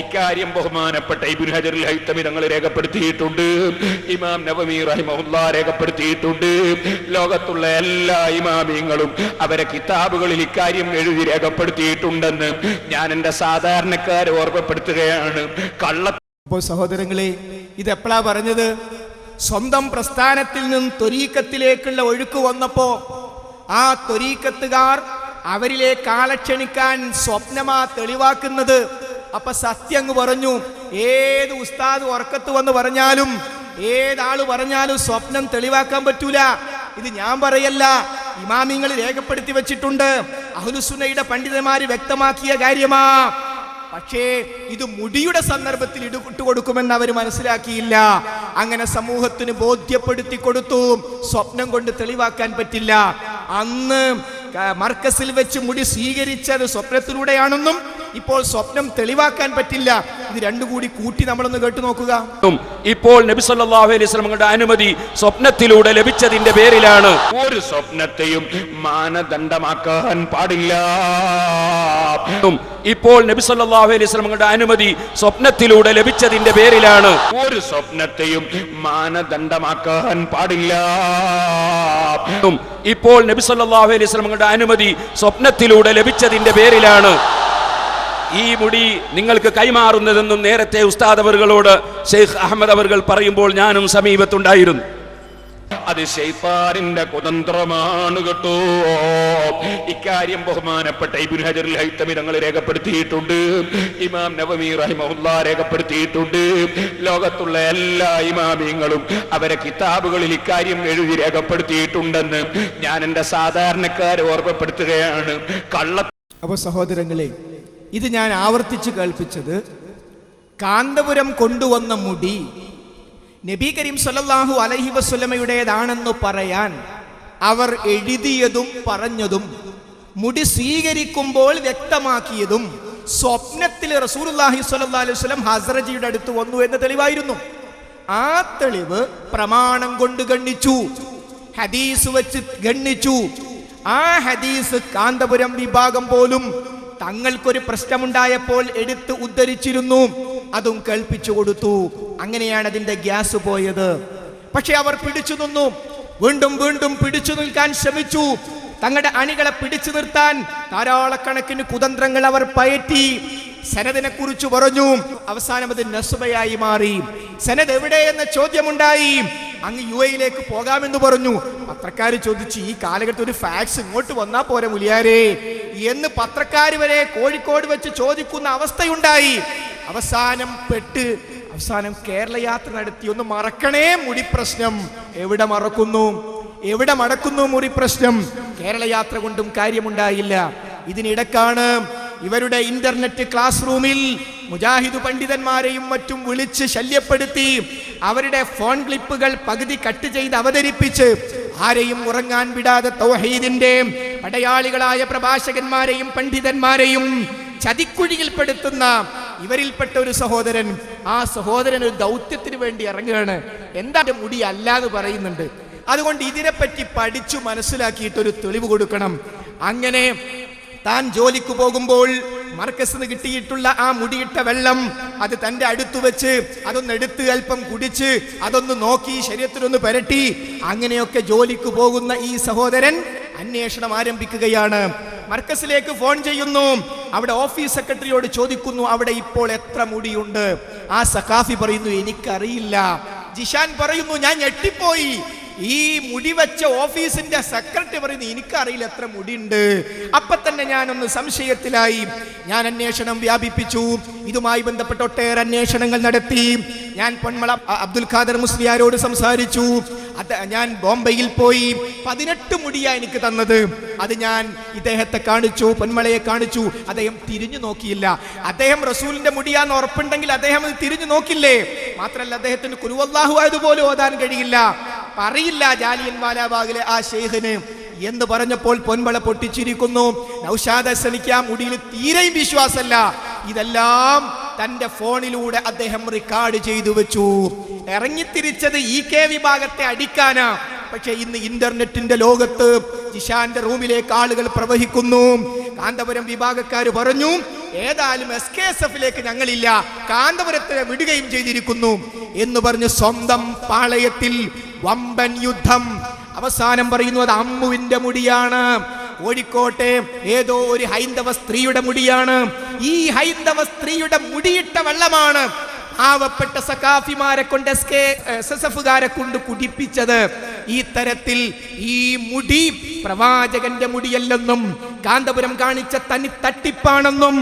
ഇക്കാര്യം ബഹുമാനപ്പെട്ട ഇബ്നു ഹജറുൽ ഹൈതമി തങ്ങൾ രേഖപ്പെടുത്തിയിട്ടുണ്ട്, ഇമാം നവവി റഹിമഹുല്ലാഹ് രേഖപ്പെടുത്തിയിട്ടുണ്ട്. ലോകത്തുള്ള എല്ലാ ഇമാമിങ്ങളും അവരെ കിതാബുകളിൽ ഇക്കാര്യം എഴുതി രേഖപ്പെടുത്തിയിട്ടുണ്ടെന്ന് ഞാൻ എന്റെ സാധാരണക്കാരെ ഓർമ്മപ്പെടുത്തുകയാണ്. അപ്പോൾ സഹോദരങ്ങളെ, ഇത് എപ്പോഴാ പറഞ്ഞത്? സ്വന്തം പ്രസ്ഥാനത്തിൽ നിന്നും ത്വരീഖത്തിലേക്കുള്ള ഒഴുക്ക് വന്നപ്പോ ആ ത്വരീഖത്തുകാർ അവരിലേക്ക് ആളെ ക്ഷണിക്കാൻ സ്വപ്നമാ തെളിവാക്കുന്നത്. അപ്പൊ സത്യം അങ്ങ് പറഞ്ഞു. ഏത് ഉസ്താദ് ഉറക്കത്ത് വന്ന് പറഞ്ഞാലും, ഏതാള് പറഞ്ഞാലും സ്വപ്നം തെളിവാക്കാൻ പറ്റൂല. ഇത് ഞാൻ പറയല്ല, ഇമാമിങ്ങൾ രേഖപ്പെടുത്തി വെച്ചിട്ടുണ്ട്, അഹ്ലുസുന്നയുടെ പണ്ഡിതന്മാര് വ്യക്തമാക്കിയ കാര്യമാ. പക്ഷേ ഇത് മുടിയുടെ സന്ദർഭത്തിൽ ഇട്ടുകൊടുക്കുമെന്ന് അവർ മനസ്സിലാക്കിയില്ല. അങ്ങനെ സമൂഹത്തിന് ബോധ്യപ്പെടുത്തി കൊടുത്തു, സ്വപ്നം കൊണ്ട് തെളിവാക്കാൻ പറ്റില്ല. അന്ന് മർക്കസിൽ വെച്ച് മുടി സ്വീകരിച്ചത് സ്വപ്നത്തിലൂടെയാണെന്നും ഇപ്പോൾ സ്വപ്നം തെളിവാക്കാൻ പറ്റില്ല. ഇത് രണ്ടും കൂടി കൂട്ടി നമ്മളൊന്ന് കേട്ടു നോക്കുക. ഇപ്പോൾ നബി സല്ലല്ലാഹു അലൈഹി വസല്ലമയുടെ അനുമതി സ്വപ്നത്തിലൂടെ ലഭിച്ചതിന്റെ പേരിലാണ്. ഒരു സ്വപ്നത്തെയും മാനദണ്ഡമാക്കാൻ പാടില്ല. ഇപ്പോൾ നബി സല്ലല്ലാഹു അലൈഹി വസല്ലമയുടെ അനുമതി സ്വപ്നത്തിലൂടെ ലഭിച്ചതിന്റെ പേരിലാണ്. ഒരു സ്വപ്നത്തെയും മാനദണ്ഡമാക്കാൻ പാടില്ല. ഇപ്പോൾ നബി സല്ലല്ലാഹു അലൈഹി വസല്ലമയുടെ അനുമതി സ്വപ്നത്തിലൂടെ ലഭിച്ചതിന്റെ പേരിലാണ് ഈ മുടി നിങ്ങൾക്ക് കൈമാറുന്നതെന്നും നേരത്തെ ഉസ്താദ് അവர்களോട് ഷെയ്ഖ് അഹമ്മദ് അവർ പറയുമ്പോൾ ഞാനും സമീപത്തുണ്ടായിരുന്നു. അത് ശൈത്താനിന്റെ കുതന്ത്രമാണ് കേട്ടോ. ഇക്കാര്യം ബഹുമാനപ്പെട്ട ഇബ്നു ഹജറുൽ ഹൈതമി തങ്ങൾ രേഖപ്പെടുത്തിയിട്ടുണ്ട്, ഇമാം നവവി റഹിമഹുല്ലാഹ് രേഖപ്പെടുത്തിയിട്ടുണ്ട്. ലോകത്തുള്ള എല്ലാ ഇമാമിങ്ങളും അവരെ കിതാബുകളിൽ ഇക്കാര്യം എഴുതി രേഖപ്പെടുത്തിയിട്ടുണ്ടെന്ന് ഞാൻ എന്റെ സാധാരണക്കാരെ ഓർമ്മപ്പെടുത്തുകയാണ്. അപ്പൊ സഹോദരങ്ങളെ, ഇത് ഞാൻ ആവർത്തിച്ച് കേൾപ്പിച്ചത് കാന്തപുരം കൊണ്ടുവന്ന മുടി നബി കരീം സല്ലല്ലാഹു അലൈഹി വസല്ലമയുടേതാണെന്ന് പറയാൻ അവർ എഴുതിയതും പറഞ്ഞതും മുടി സ്വീകരിക്കുമ്പോൾ വ്യക്തമാക്കിയതും സ്വപ്നത്തിൽ റസൂലുള്ളാഹി സ്വല്ലല്ലാഹു അലൈഹി വസല്ലം ഹസ്രജിയുടെ അടുത്ത് വന്നു എന്ന് തെളിവായിരുന്നു. ആ തെളിവ് പ്രമാണം കൊണ്ട് ഗണ്ണിച്ചു, ഹദീസ് വെച്ച് ഗണ്ണിച്ചു. ആ ഹദീസ് കാന്തപുരം വിഭാഗം പോലും തങ്ങൾക്കൊരു പ്രശ്നമുണ്ടായപ്പോൾ എടുത്ത് ഉദ്ധരിച്ചിരുന്നു, അതും കേൾപ്പിച്ചു കൊടുത്തു. അങ്ങനെയാണ് അതിന്റെ ഗ്യാസ് പോയത്. പക്ഷെ അവർ പിടിച്ചു നിന്നു, വീണ്ടും വീണ്ടും പിടിച്ചു നിൽക്കാൻ ശ്രമിച്ചു. തങ്ങളുടെ അണികളെ പിടിച്ചു നിർത്താൻ ധാരാളക്കണക്കിന് കുതന്ത്രങ്ങൾ അവർ പയറ്റി. സനദിനെ കുറിച്ച് പറഞ്ഞു, അവസാനം അത് നസ്ബയായി മാറി. സനദ് എവിടെയെന്ന ചോദ്യമുണ്ടായി. അങ്ങ് UAE പോകാമെന്ന് പറഞ്ഞു. പത്രക്കാര് ചോദിച്ചു, ഈ കാലഘട്ടത്തിൽ ഒരു ഫാക്സ് ഇങ്ങോട്ട് വന്നാ പോരെ മുലിയാരേ എന്ന് പത്രക്കാര് വരെ കോഴിക്കോട് വെച്ച് ചോദിക്കുന്ന അവസ്ഥയുണ്ടായി. അവസാനം പെട്ട് അവസാനം കേരള യാത്ര നടത്തി. ഒന്ന് മറക്കണേ മുടി പ്രശ്നം. എവിടെ മറക്കുന്നു, എവിടെ മടക്കുന്നു മുടി പ്രശ്നം? കേരള യാത്ര കൊണ്ടും കാര്യമുണ്ടായില്ല. ഇതിനിടക്കാണ് ഇവരുടെ ഇന്റർനെറ്റ് ക്ലാസ് റൂമിൽ മുജാഹിദ് പണ്ഡിതന്മാരെയും മറ്റും വിളിച്ച് ശല്യപ്പെടുത്തി അവരുടെ ഫോൺ ക്ലിപ്പുകൾ പകുതി കട്ട് ചെയ്ത് അവതരിപ്പിച്ച് ആരെയും ഉറങ്ങാൻ വിടാതെ തൗഹീദിന്റെ പടയാളികളായ പ്രഭാഷകന്മാരെയും പണ്ഡിതന്മാരെയും ചതിക്കുഴിയിൽപ്പെടുത്തുന്ന ഇവരിൽപ്പെട്ട ഒരു സഹോദരൻ, ആ സഹോദരൻ ഒരു ദൗത്യത്തിന് വേണ്ടി ഇറങ്ങുകയാണ്. എന്താ മുടി അല്ലാന്ന് പറയുന്നുണ്ട്. അതുകൊണ്ട് ഇതിനെപ്പറ്റി പഠിച്ചു മനസ്സിലാക്കിയിട്ട് ഒരു തെളിവ് കൊടുക്കണം. അങ്ങനെ താൻ ജോലിക്ക് പോകുമ്പോൾ മർക്കസിന് കിട്ടിയിട്ടുള്ള ആ മുടിയിട്ട വെള്ളം അത് തൻ്റെ അടുത്ത് വെച്ച് അതൊന്ന് എടുത്ത് അല്പം കുടിച്ച് അതൊന്ന് നോക്കി ശരീരത്തിലൊന്ന് പുരട്ടി അങ്ങനെയൊക്കെ ജോലിക്ക് പോകുന്ന ഈ സഹോദരൻ അന്വേഷണം ആരംഭിക്കുകയാണ്. മർക്കസിലേക്ക് ഫോൺ ചെയ്യുന്നു. അവിടെ ഓഫീസ് സെക്രട്ടറിയോട് ചോദിക്കുന്നു, അവിടെ ഇപ്പോൾ എത്ര മുടിയുണ്ട്? ആ സഖാഫി പറയുന്നു, എനിക്കറിയില്ല. ജിഷാൻ പറയുന്നു, ഞാൻ ഞെട്ടിപ്പോയി. ഈ മുടി വെച്ച ഓഫീസിന്റെ സെക്രട്ടറി പറയുന്നു, എനിക്കറിയില്ല എത്ര മുടിയുണ്ട്. അപ്പൊ തന്നെ ഞാനൊന്ന് സംശയത്തിലായി. ഞാൻ അന്വേഷണം വ്യാപിപ്പിച്ചു. ഇതുമായി ബന്ധപ്പെട്ട ഒട്ടേറെ അന്വേഷണങ്ങൾ നടത്തി. ഞാൻ പൊന്മള അബ്ദുൽ ഖാദർ മുസ്ലിയാരോട് സംസാരിച്ചു. ഞാൻ ബോംബെയിൽ പോയി. 18 മുടിയാ എനിക്ക് തന്നത്. അത് ഞാൻ ഇദ്ദേഹത്തെ കാണിച്ചു, പൊന്മളയെ കാണിച്ചു. അദ്ദേഹം തിരിഞ്ഞു നോക്കിയില്ല. അദ്ദേഹം റസൂലിന്റെ മുടിയാന്ന് ഉറപ്പുണ്ടെങ്കിൽ അദ്ദേഹം അത് തിരിഞ്ഞു നോക്കില്ലേ? മാത്രല്ല അദ്ദേഹത്തിന് ഖുൽ ഹുവല്ലാഹു അതുപോലെ ഓതാൻ കഴിയില്ല, പറയില്ല ജാലിയൻ വാലാബാഗിലെ ആ ഷെയ്ഖിന് എന്ന് പറഞ്ഞപ്പോൾ പൊന്മള പൊട്ടിച്ചിരിക്കുന്നു. നൗഷാദ് ഹസനിക്ക് ആ മുടിയിൽ തീരെയും വിശ്വാസമല്ല. ഇതെല്ലാം തന്റെ ഫോണിലൂടെ അദ്ദേഹം റെക്കോർഡ് ചെയ്തു വെച്ചു. ഇറങ്ങിത്തിരിച്ചത് EK വിഭാഗത്തെ അടിക്കാനാ. പക്ഷെ ഇന്ന് ഇന്റർനെറ്റിന്റെ ലോകത്ത് ജിഷാന്റെ റൂമിലേക്ക് ആളുകൾ പ്രവഹിക്കുന്നു. കാന്തപുരം വിഭാഗക്കാർ പറഞ്ഞു, ഏതായാലും SKSF-ലേക്ക് ഞങ്ങളില്ല, കാന്തപുരത്തെ വിടുകയും ചെയ്തിരിക്കുന്നു എന്ന് പറഞ്ഞ് സ്വന്തം പാളയത്തിൽ വമ്പൻ യുദ്ധം. അവസാനം പറയുന്നു അത് അമ്മുവിന്റെ മുടിയാണ്. കോഴിക്കോട്ടെ ഏതോ ഒരു ഹൈന്ദവ സ്ത്രീയുടെ മുടിയാണ്. ഈ ഹൈന്ദവ സ്ത്രീയുടെ മുടിയിട്ട വെള്ളമാണ് പാവപ്പെട്ട സഖാഫിമാരെ കൊണ്ട് SSF-കാരെ കൊണ്ട് കുടിപ്പിച്ചത്. ഈ തരത്തിൽ ഈ മുടി പ്രവാചകന്റെ മുടിയല്ലെന്നും കാന്തപുരം കാണിച്ച തനി തട്ടിപ്പാണെന്നും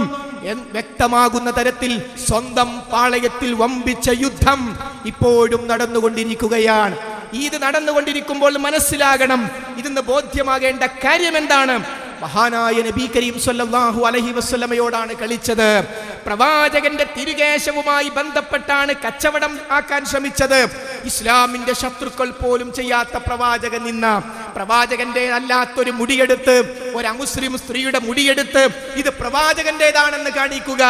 വ്യക്തമാകുന്ന തരത്തിൽ സ്വന്തം പാളയത്തിൽ വമ്പിച്ച യുദ്ധം ഇപ്പോഴും നടന്നുകൊണ്ടിരിക്കുകയാണ്. ഇത് നടന്നുകൊണ്ടിരിക്കുമ്പോൾ മനസ്സിലാകണം, ഇതിന്ന് ബോധ്യമാകേണ്ട കാര്യം എന്താണ്? മഹാനായ നബി കരീം സല്ലല്ലാഹു അലൈഹി വസല്ലമയോടാണ് കളിച്ചത്. പ്രവാചകന്റെ തിരുകേശവുമായി ബന്ധപ്പെട്ടാണ് കച്ചവടം ആക്കാൻ ശ്രമിച്ചത്. ഇസ്ലാമിന്റെ ശത്രുക്കൾ പോലും ചെയ്യാത്ത പ്രവാചകൻ നിന്ന പ്രവാചകന്റെ അല്ലാത്തൊരു മുടിയെടുത്ത്, ഒരു അമുസ്ലിം സ്ത്രീയുടെ മുടിയെടുത്ത് ഇത് പ്രവാചകന്റേതാണെന്ന് കാണിക്കുക.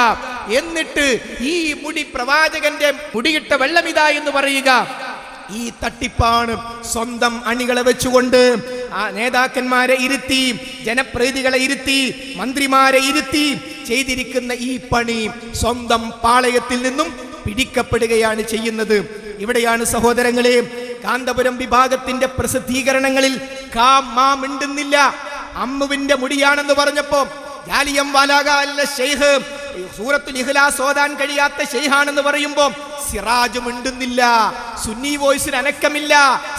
എന്നിട്ട് ഈ മുടി പ്രവാചകന്റെ മുടിയിട്ട വെള്ളമിതാ എന്ന് പറയുക. ഈ തട്ടിപ്പാണ്. സ്വന്തം അണികളെ വെച്ചുകൊണ്ട് ആ നേതാക്കന്മാരെ ഇരുത്തി, ജനപ്രതിനിധികളെ ഇരുത്തി, മന്ത്രിമാരെ ഇരുത്തി ചെയ്തിരിക്കുന്ന ഈ പണി സ്വന്തം പാളയത്തിൽ നിന്നും പിടിക്കപ്പെടുകയാണ് ചെയ്യുന്നത്. ഇവിടെയാണ് സഹോദരങ്ങളെ കാന്തപുരം വിഭാഗത്തിന്റെ പ്രസിദ്ധീകരണങ്ങളിൽ മിണ്ടുന്നില്ല. അമ്മുവിന്റെ മുടിയാണെന്ന് പറഞ്ഞപ്പോ ജാലിയം വാലാഗ ഷെയ്ഖ് സൂറത്തുൽ ഇഖ്ലാസ് ഓതാൻ കഴിയാത്ത ഷെയ്ഖാണെന്ന് പറയുമ്പോൾ സിറാജ് മിണ്ടുന്നില്ല. സുന്നി വോയിസിന് അനക്കമില്ല,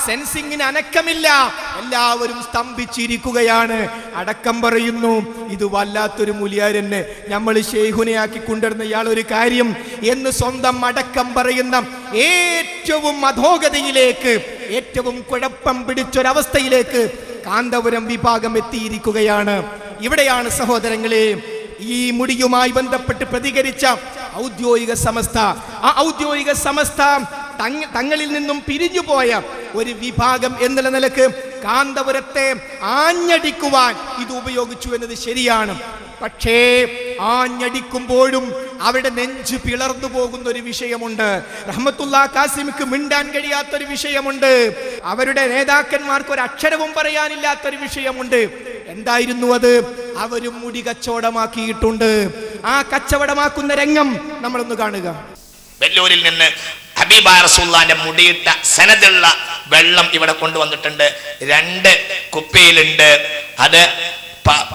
സെൻസിങ്ങിന് അനക്കമില്ല. എല്ലാവരും സ്തംഭിച്ചിരിക്കുകയാണ്. അടക്കം പറയുന്നു, ഇത് വല്ലാത്തൊരു മുലിയാരെന്നെ നമ്മൾ ഷെയ്ഖുനെയാക്കി കൊണ്ടുവരുന്ന ഇയാൾ ഒരു കാര്യം എന്ന് സ്വന്തം അടക്കം പറയുന്ന ഏറ്റവും അധോഗതിയിലേക്ക്, ഏറ്റവും കുഴപ്പം പിടിച്ചൊരവസ്ഥയിലേക്ക് കാന്തപുരം വിഭാഗം എത്തിയിരിക്കുകയാണ്. ഇവിടെയാണ് സഹോദരങ്ങളെ ഈ മുടിയുമായി ബന്ധപ്പെട്ട് പ്രതികരിച്ച ഔദ്യോഗിക സമസ്ത, ആ ഔദ്യോഗിക സമസ്ത തങ്ങളിൽ നിന്നും പിരിഞ്ഞുപോയ ഒരു വിഭാഗം എന്നുള്ള നിലക്ക് കാന്തപുരത്തെ ആഞ്ഞടിക്കുവാൻ ഇത് ഉപയോഗിച്ചു എന്നത് ശരിയാണ്. പക്ഷേ ആഞ്ഞടിക്കുമ്പോഴും അവിടെ നെഞ്ച് പിളർന്നു പോകുന്ന ഒരു വിഷയമുണ്ട്. റഹ്മത്തുള്ളാ കാസിമിക്ക് മിണ്ടാൻ കഴിയാത്തൊരു വിഷയമുണ്ട്. അവരുടെ നേതാക്കന്മാർക്ക് ഒരു അക്ഷരവും പറയാനില്ലാത്തൊരു വിഷയമുണ്ട്. എന്തായിരുന്നു അത്? അവരും മുടി കച്ചവടമാക്കിയിട്ടുണ്ട്. ആ കച്ചവടമാക്കുന്ന രംഗം നമ്മളൊന്ന് കാണുക. വെല്ലൂരിൽ നിന്ന് ഹബീബായ റസൂലുള്ളാഹിന്റെ മുടിയിട്ട സനദുള്ള വെള്ളം ഇവിടെ കൊണ്ടുവന്നിട്ടുണ്ട്. 2 കുപ്പിയിലുണ്ട്. അത്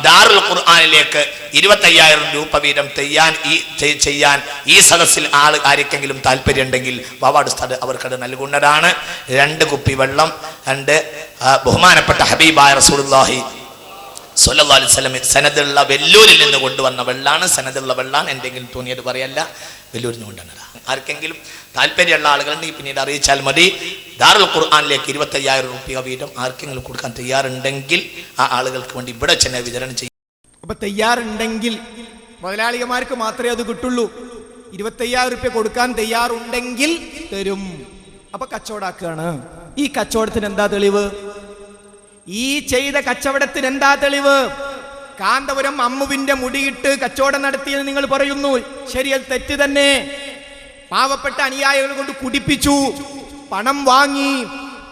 ദാറുൽ ഖുർആനിലേക്ക് 25,000 രൂപ വീതം ചെയ്യാൻ ഈ സദസ്സിൽ ആർക്കെങ്കിലും താല്പര്യം ഉണ്ടെങ്കിൽ വാവാട് ഉസ്താദ് അവർക്കത് നൽകുന്നതാണ്. 2 കുപ്പി വെള്ളം, 2 ബഹുമാനപ്പെട്ട ഹബീബായ റസൂലുള്ളാഹി സ്വല്ലല്ലാഹു അലൈഹി വസല്ലം സനദുള്ള വെല്ലൂരിൽ നിന്ന് കൊണ്ടുവന്ന വെള്ളാണ്, സനദുള്ള വെള്ളാണ്. എന്തെങ്കിലും തോന്നിയത് പറയല്ല, വെല്ലൂരിൽ നിന്ന് കൊണ്ടുവന്നതാണ്. ആർക്കെങ്കിലും താല്പര്യമുള്ള ആളുകളുണ്ടെങ്കിൽ പിന്നീട് അറിയിച്ചാൽ മതി. ദാറുൽ ഖുർആനിലേക്ക് 25,000 രൂപ വീതം ആർക്കെങ്കിലും കൊടുക്കാൻ തയ്യാറുണ്ടെങ്കിൽ ആ ആളുകൾക്ക് വേണ്ടി ഇവിടെ തന്നെ വിതരണം ചെയ്യും. അപ്പൊ തയ്യാറുണ്ടെങ്കിൽ മുതലാളിമാർക്ക് മാത്രമേ അത് കിട്ടുള്ളൂ. 25,000 രൂപ കൊടുക്കാൻ തയ്യാറുണ്ടെങ്കിൽ തരും. അപ്പൊ കച്ചവടാക്കുകയാണ്. ഈ കച്ചവടത്തിന് എന്താ തെളിവ്? ഈ ചെയ്ത കച്ചവടത്തിന് എന്താ തെളിവ്? കാന്തപുരം അമ്മുവിന്റെ മുടിയിട്ട് കച്ചവടം നടത്തിയെന്ന് നിങ്ങൾ പറയുന്നു. ശരി, അത് തെറ്റ് തന്നെ. പാവപ്പെട്ട അനുയായികൾ കൊണ്ട് കുടിപ്പിച്ചു, പണം വാങ്ങി,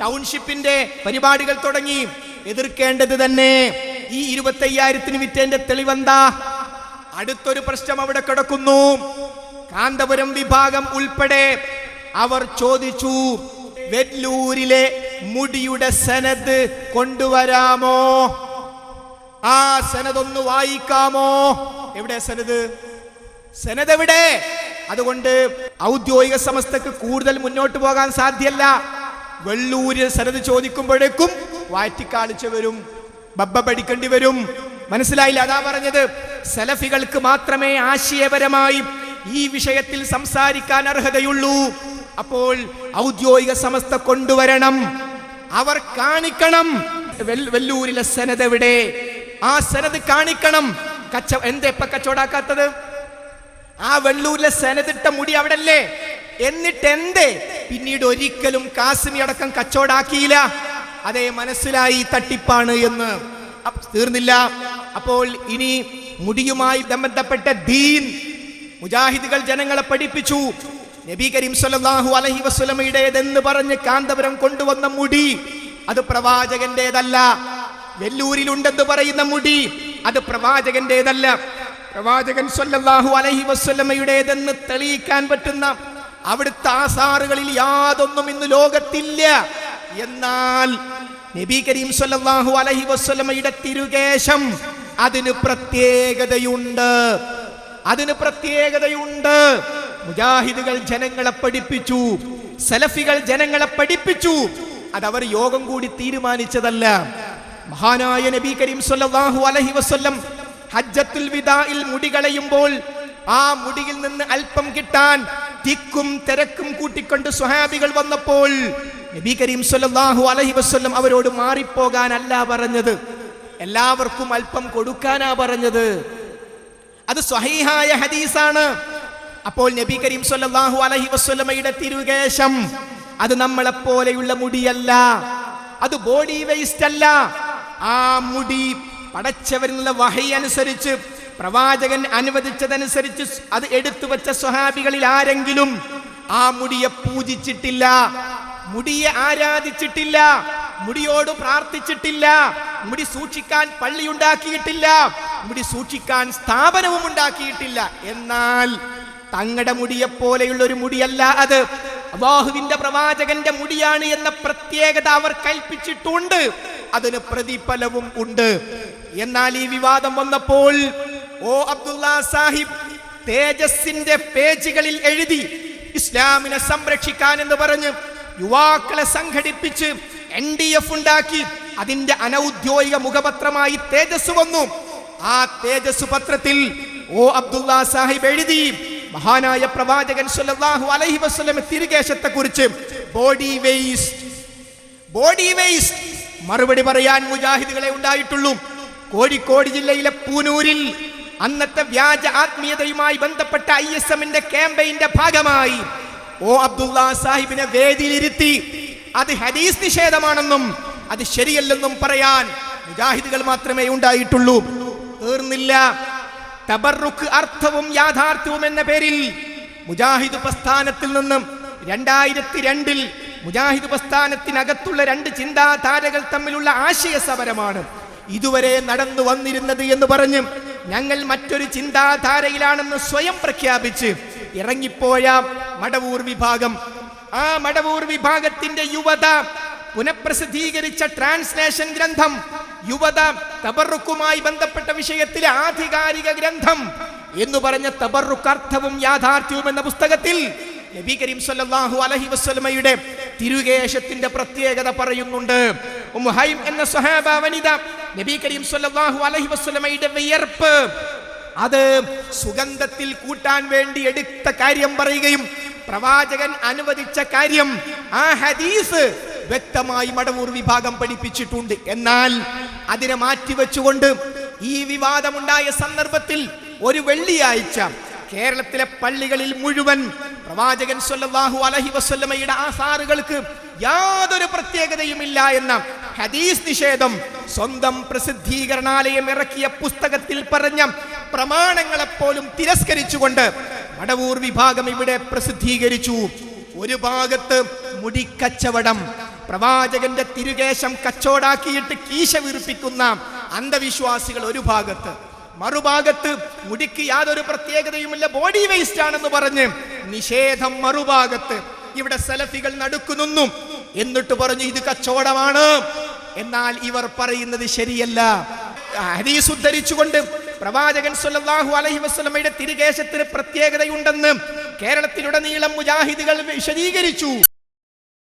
ടൗൺഷിപ്പിന്റെ പരിപാടികൾ തുടങ്ങി. എതിർക്കേണ്ടത് തന്നെ. ഈ 25,000 വിറ്റേന്റെ തെളിവെന്താ? അടുത്തൊരു പ്രശ്നം അവിടെ കിടക്കുന്നു. കാന്തപുരം വിഭാഗം ഉൾപ്പെടെ അവർ ചോദിച്ചു, വെല്ലൂരിലെ മുടിയുടെ സനദ് കൊണ്ടുവരാമോ? ആ സനദ് ഒന്ന് വായിക്കാമോ? എവിടെ സനദ്? സനദ് എവിടെ? അതുകൊണ്ട് ഔദ്യോഗിക സമസ്തക്ക് കൂടുതൽ മുന്നോട്ട് പോകാൻ സാധ്യല്ല. വെള്ളൂരിൽ സനദ് ചോദിക്കുമ്പോഴേക്കും വാറ്റിക്കാളിച്ച് വരും, ബബ്ബ പഠിക്കേണ്ടി വരും. മനസ്സിലായില്ല? അതാ പറഞ്ഞത്, സലഫികൾക്ക് മാത്രമേ ആശയപരമായി ഈ വിഷയത്തിൽ സംസാരിക്കാൻ അർഹതയുള്ളൂ. അപ്പോൾ ഔദ്യോഗിക സമസ്ത കൊണ്ടുവരണം, അവർ കാണിക്കണം വെല്ലൂരിലെ സനദ് എവിടെ. ആ സനദ് കാണിക്കണം. എന്താ ഇപ്പൊ കച്ചവടാക്കാത്തത്? ആ വെള്ളൂരിലെ സനദിട്ട മുടി അവിടെ അല്ലേ? എന്നിട്ട് എന്തേ പിന്നീട് ഒരിക്കലും കാസിമി അടക്കം കച്ചവടാക്കിയില്ല? അതേ, മനസ്സിലായി തട്ടിപ്പാണ് എന്ന്. തീർന്നില്ല. അപ്പോൾ ഇനി മുടിയുമായി ബന്ധപ്പെട്ട ദീൻ മുജാഹിദുകൾ ജനങ്ങളെ പഠിപ്പിച്ചു. നബി കരീം സല്ലല്ലാഹു അലൈഹി വസല്ലമയുടേതെന്ന് പറഞ്ഞ് കാന്തപുരം കൊണ്ടുവന്ന മുടി അത് പ്രവാചകന്റേതല്ല. വെല്ലൂരിലുണ്ടെന്ന് പറയുന്ന മുടി അത് പ്രവാചകന്റേതല്ല. പ്രവാചകൻ സല്ലല്ലാഹു അലൈഹി വസല്ലമയുടേതെന്ന് തെളിയിക്കാൻ പറ്റുന്ന അവിടുത്തെ ആസാറുകളിൽ യാതൊന്നും ഇന്ന് ലോകത്തില്ല. എന്നാൽ നബി കരീം സല്ലല്ലാഹു അലൈഹി വസല്ലമയുടെ തിരുകേശം അതിന് പ്രത്യേകതയുണ്ട്. അതിന് പ്രത്യേകതയുണ്ട്. മുജാഹിദുകൾ ജനങ്ങളെ പഠിപ്പിച്ചു, സലഫികൾ ജനങ്ങളെ പഠിപ്പിച്ചു. അതവർ യോഗം കൂടി തീരുമാനിച്ചതല്ല. മഹാനായ നബി കരീം സല്ലല്ലാഹു അലൈഹി വസല്ലം ഹജ്ജത്തുൽ വിദാഇൽ മുടി കളയുമ്പോൾ ആ മുടിയിൽ നിന്ന് അല്പം കിട്ടാൻ തിക്കും തിരക്കും കൂട്ടിക്കൊണ്ട് സ്വഹാബികൾ വന്നപ്പോൾ നബി കരീം സല്ലല്ലാഹു അലൈഹി വസല്ലം അവരോട് മാറിപ്പോകാനല്ല പറഞ്ഞത്, എല്ലാവർക്കും അല്പം കൊടുക്കാനാ പറഞ്ഞത്. അത് സ്വഹീഹായ ഹദീസാണ്. അപ്പോൾ നബി കരീം സല്ലല്ലാഹു അലൈഹി വസല്ലമയുടെ തിരുകേശം അത് നമ്മളെ പോലെയുള്ള മുടിയല്ല, അത് ബോഡി വേസ്റ്റ് അല്ല. ആ മുടി പടച്ചവരിലുള്ള വഹി അനുസരിച്ച്, പ്രവാചകൻ അനുവദിച്ചതനുസരിച്ച് അത് എടുത്തു വെച്ച സ്വഹാബികളിൽ ആരെങ്കിലും ആ മുടിയെ പൂജിച്ചിട്ടില്ല, മുടിയെ ആരാധിച്ചിട്ടില്ല, മുടിയോട് പ്രാർത്ഥിച്ചിട്ടില്ല, മുടി സൂക്ഷിക്കാൻ പള്ളി ഉണ്ടാക്കിയിട്ടില്ല, മുടി സൂക്ഷിക്കാൻ സ്ഥാപനവും ഉണ്ടാക്കിയിട്ടില്ല. എന്നാൽ തങ്ങളുടെ മുടിയെപ്പോലെയുള്ള ഒരു മുടിയല്ല അത്, അല്ലാഹുവിന്റെ പ്രവാചകന്റെ മുടിയാണ് എന്ന പ്രത്യേകത അവർ കൽപ്പിച്ചിട്ടുണ്ട്. അതിന് പ്രതിഫലവും ഉണ്ട്. എന്നാൽ ഈ വിവാദം വന്നപ്പോൾ ഓ അബ്ദുള്ള സാഹിബ് തേജസിന്റെ പേജുകളിൽ എഴുതി ഇസ്ലാമിനെ സംരക്ഷിക്കാൻ എന്ന് പറഞ്ഞ് യുവാക്കളെ സംഘടിപ്പിച്ച് NDF ഉണ്ടാക്കി. അതിന്റെ അനൗദ്യോഗിക മുഖപത്രമായി തേജസ് വന്നു. ആ തേജസ് പത്രത്തിൽ ഓ അബ്ദുള്ള സാഹിബ് എഴുതി, മഹാനായ പ്രവാചകൻ സല്ലല്ലാഹു അലൈഹി വസല്ലം തിരുകേശത്തെ കുറിച്ച് ബോഡി വേസ്റ്റ് മറുപടി പറയാൻ മുജാഹിദുകളെ ഉണ്ടായിട്ടുള്ളൂ. കോഴിക്കോട് ജില്ലയിലെ പൂനൂരിൽ അന്നത്തെ വ്യാജ ആത്മീയതയുമായി ബന്ധപ്പെട്ട ISMന്റെ ക്യാമ്പയിന്റെ ഭാഗമായി ഓ അബ്ദുള്ള സാഹിബിനെ വേദിയിലിരുത്തി അത് ഹദീസ് നിഷേധമാണെന്നും അത് ശരിയല്ലെന്നും പറയാൻ മുജാഹിദുകൾ മാത്രമേ ഉണ്ടായിട്ടുള്ളൂ. തീർന്നില്ല. തബറുക്ക് അർത്ഥവും യാഥാർത്ഥ്യവും എന്ന പേരിൽ മുജാഹിദ് പ്രസ്ഥാനത്തിൽ നിന്നും 2002 മുജാഹിദ് പ്രസ്ഥാനത്തിനകത്തുള്ള 2 ചിന്താധാരകൾ തമ്മിലുള്ള ആശയ സമരമാണ് ഇതുവരെ നടന്നു വന്നിരുന്നത് എന്ന് പറഞ്ഞ് ഞങ്ങൾ മറ്റൊരു ചിന്താധാരയിലാണെന്ന് സ്വയം പ്രഖ്യാപിച്ച് ഇറങ്ങിപ്പോയ മടവൂർ വിഭാഗം, ആ മടവൂർ വിഭാഗത്തിന്റെ യുവത പുനഃപ്രസിദ്ധീകരിച്ച ട്രാൻസ്ലേഷൻ ഗ്രന്ഥം, യുവത തബറുക്കുമായി ബന്ധപ്പെട്ട വിഷയത്തിലെ ആധികാരിക ഗ്രന്ഥം എന്ന് പറഞ്ഞ തബറുക്ക് അർത്ഥവും യാഥാർത്ഥ്യവും എന്ന പുസ്തകത്തിൽ നബി കരീം സല്ലല്ലാഹു അലൈഹി വസല്ലമയുടെ തിരുകേശത്തിന്റെ പ്രത്യേകത പറയുന്നുണ്ട്. ഉമ്മു ഹൈം എന്ന സ്വഹാബ വനിത നബി കരീം സല്ലല്ലാഹു അലൈഹി വസല്ലമയുടെ വിയർപ്പ് അത് സുഗന്ധത്തിൽ കൂട്ടാൻ വേണ്ടി എടുത്ത കാര്യം പറയുകയും പ്രവാചകൻ അനുവദിച്ച കാര്യം ആ ഹദീസ് വ്യക്തമായി മടവൂർ വിഭാഗം പഠിപ്പിച്ചിട്ടുണ്ട്. എന്നാൽ അതിനെ മാറ്റിവെച്ചുകൊണ്ട് ഈ വിവാദമുണ്ടായ സന്ദർഭത്തിൽ ഒരു വെള്ളിയാഴ്ച കേരളത്തിലെ പള്ളികളിൽ മുഴുവൻ പ്രവാചകൻ സല്ലല്ലാഹു അലൈഹി വസല്ലമയുടെ ആസാറുകൾക്ക് യാതൊരു പ്രത്യേകതയുമില്ല എന്ന ഹദീസ് നിഷേധം സ്വന്തം പ്രസിദ്ധീകരണാലയം ഇറക്കിയ പുസ്തകത്തിൽ പറഞ്ഞ പ്രമാണങ്ങളെപ്പോലും തിരസ്കരിച്ചുകൊണ്ട് മടവൂർ വിഭാഗം ഇവിടെ പ്രസിദ്ധീകരിച്ചു. ഒരു ഭാഗത്ത് മുടിക്കച്ചവടം, പ്രവാചകന്റെ തിരുകേശം കച്ചവടാക്കിയിട്ട് കീശ വീർപ്പിക്കുന്ന അന്ധവിശ്വാസികൾ ഒരു ഭാഗത്ത്, മറുഭാഗത്ത് മുടിക്ക് യാതൊരു പ്രത്യേകതയുമില്ല, ബോഡി വേസ്റ്റ് ആണെന്ന് പറഞ്ഞ് നിഷേധം മറുഭാഗത്ത്. ഇവിടെ സലഫികൾ നടുക്കുന്നു, എന്നിട്ട് പറഞ്ഞു ഇത് കച്ചവടമാണ്. എന്നാൽ ഇവർ പറയുന്നത് ശരിയല്ല. ഹദീസ് ഉദ്ധരിച്ചുകൊണ്ട് പ്രവാചകൻ സല്ലല്ലാഹു അലൈഹി വസല്ലമയുടെ തിരുകേശത്തിന് പ്രത്യേകതയുണ്ടെന്ന് കേരളത്തിലുടനീളം മുജാഹിദുകൾ വിശദീകരിച്ചു.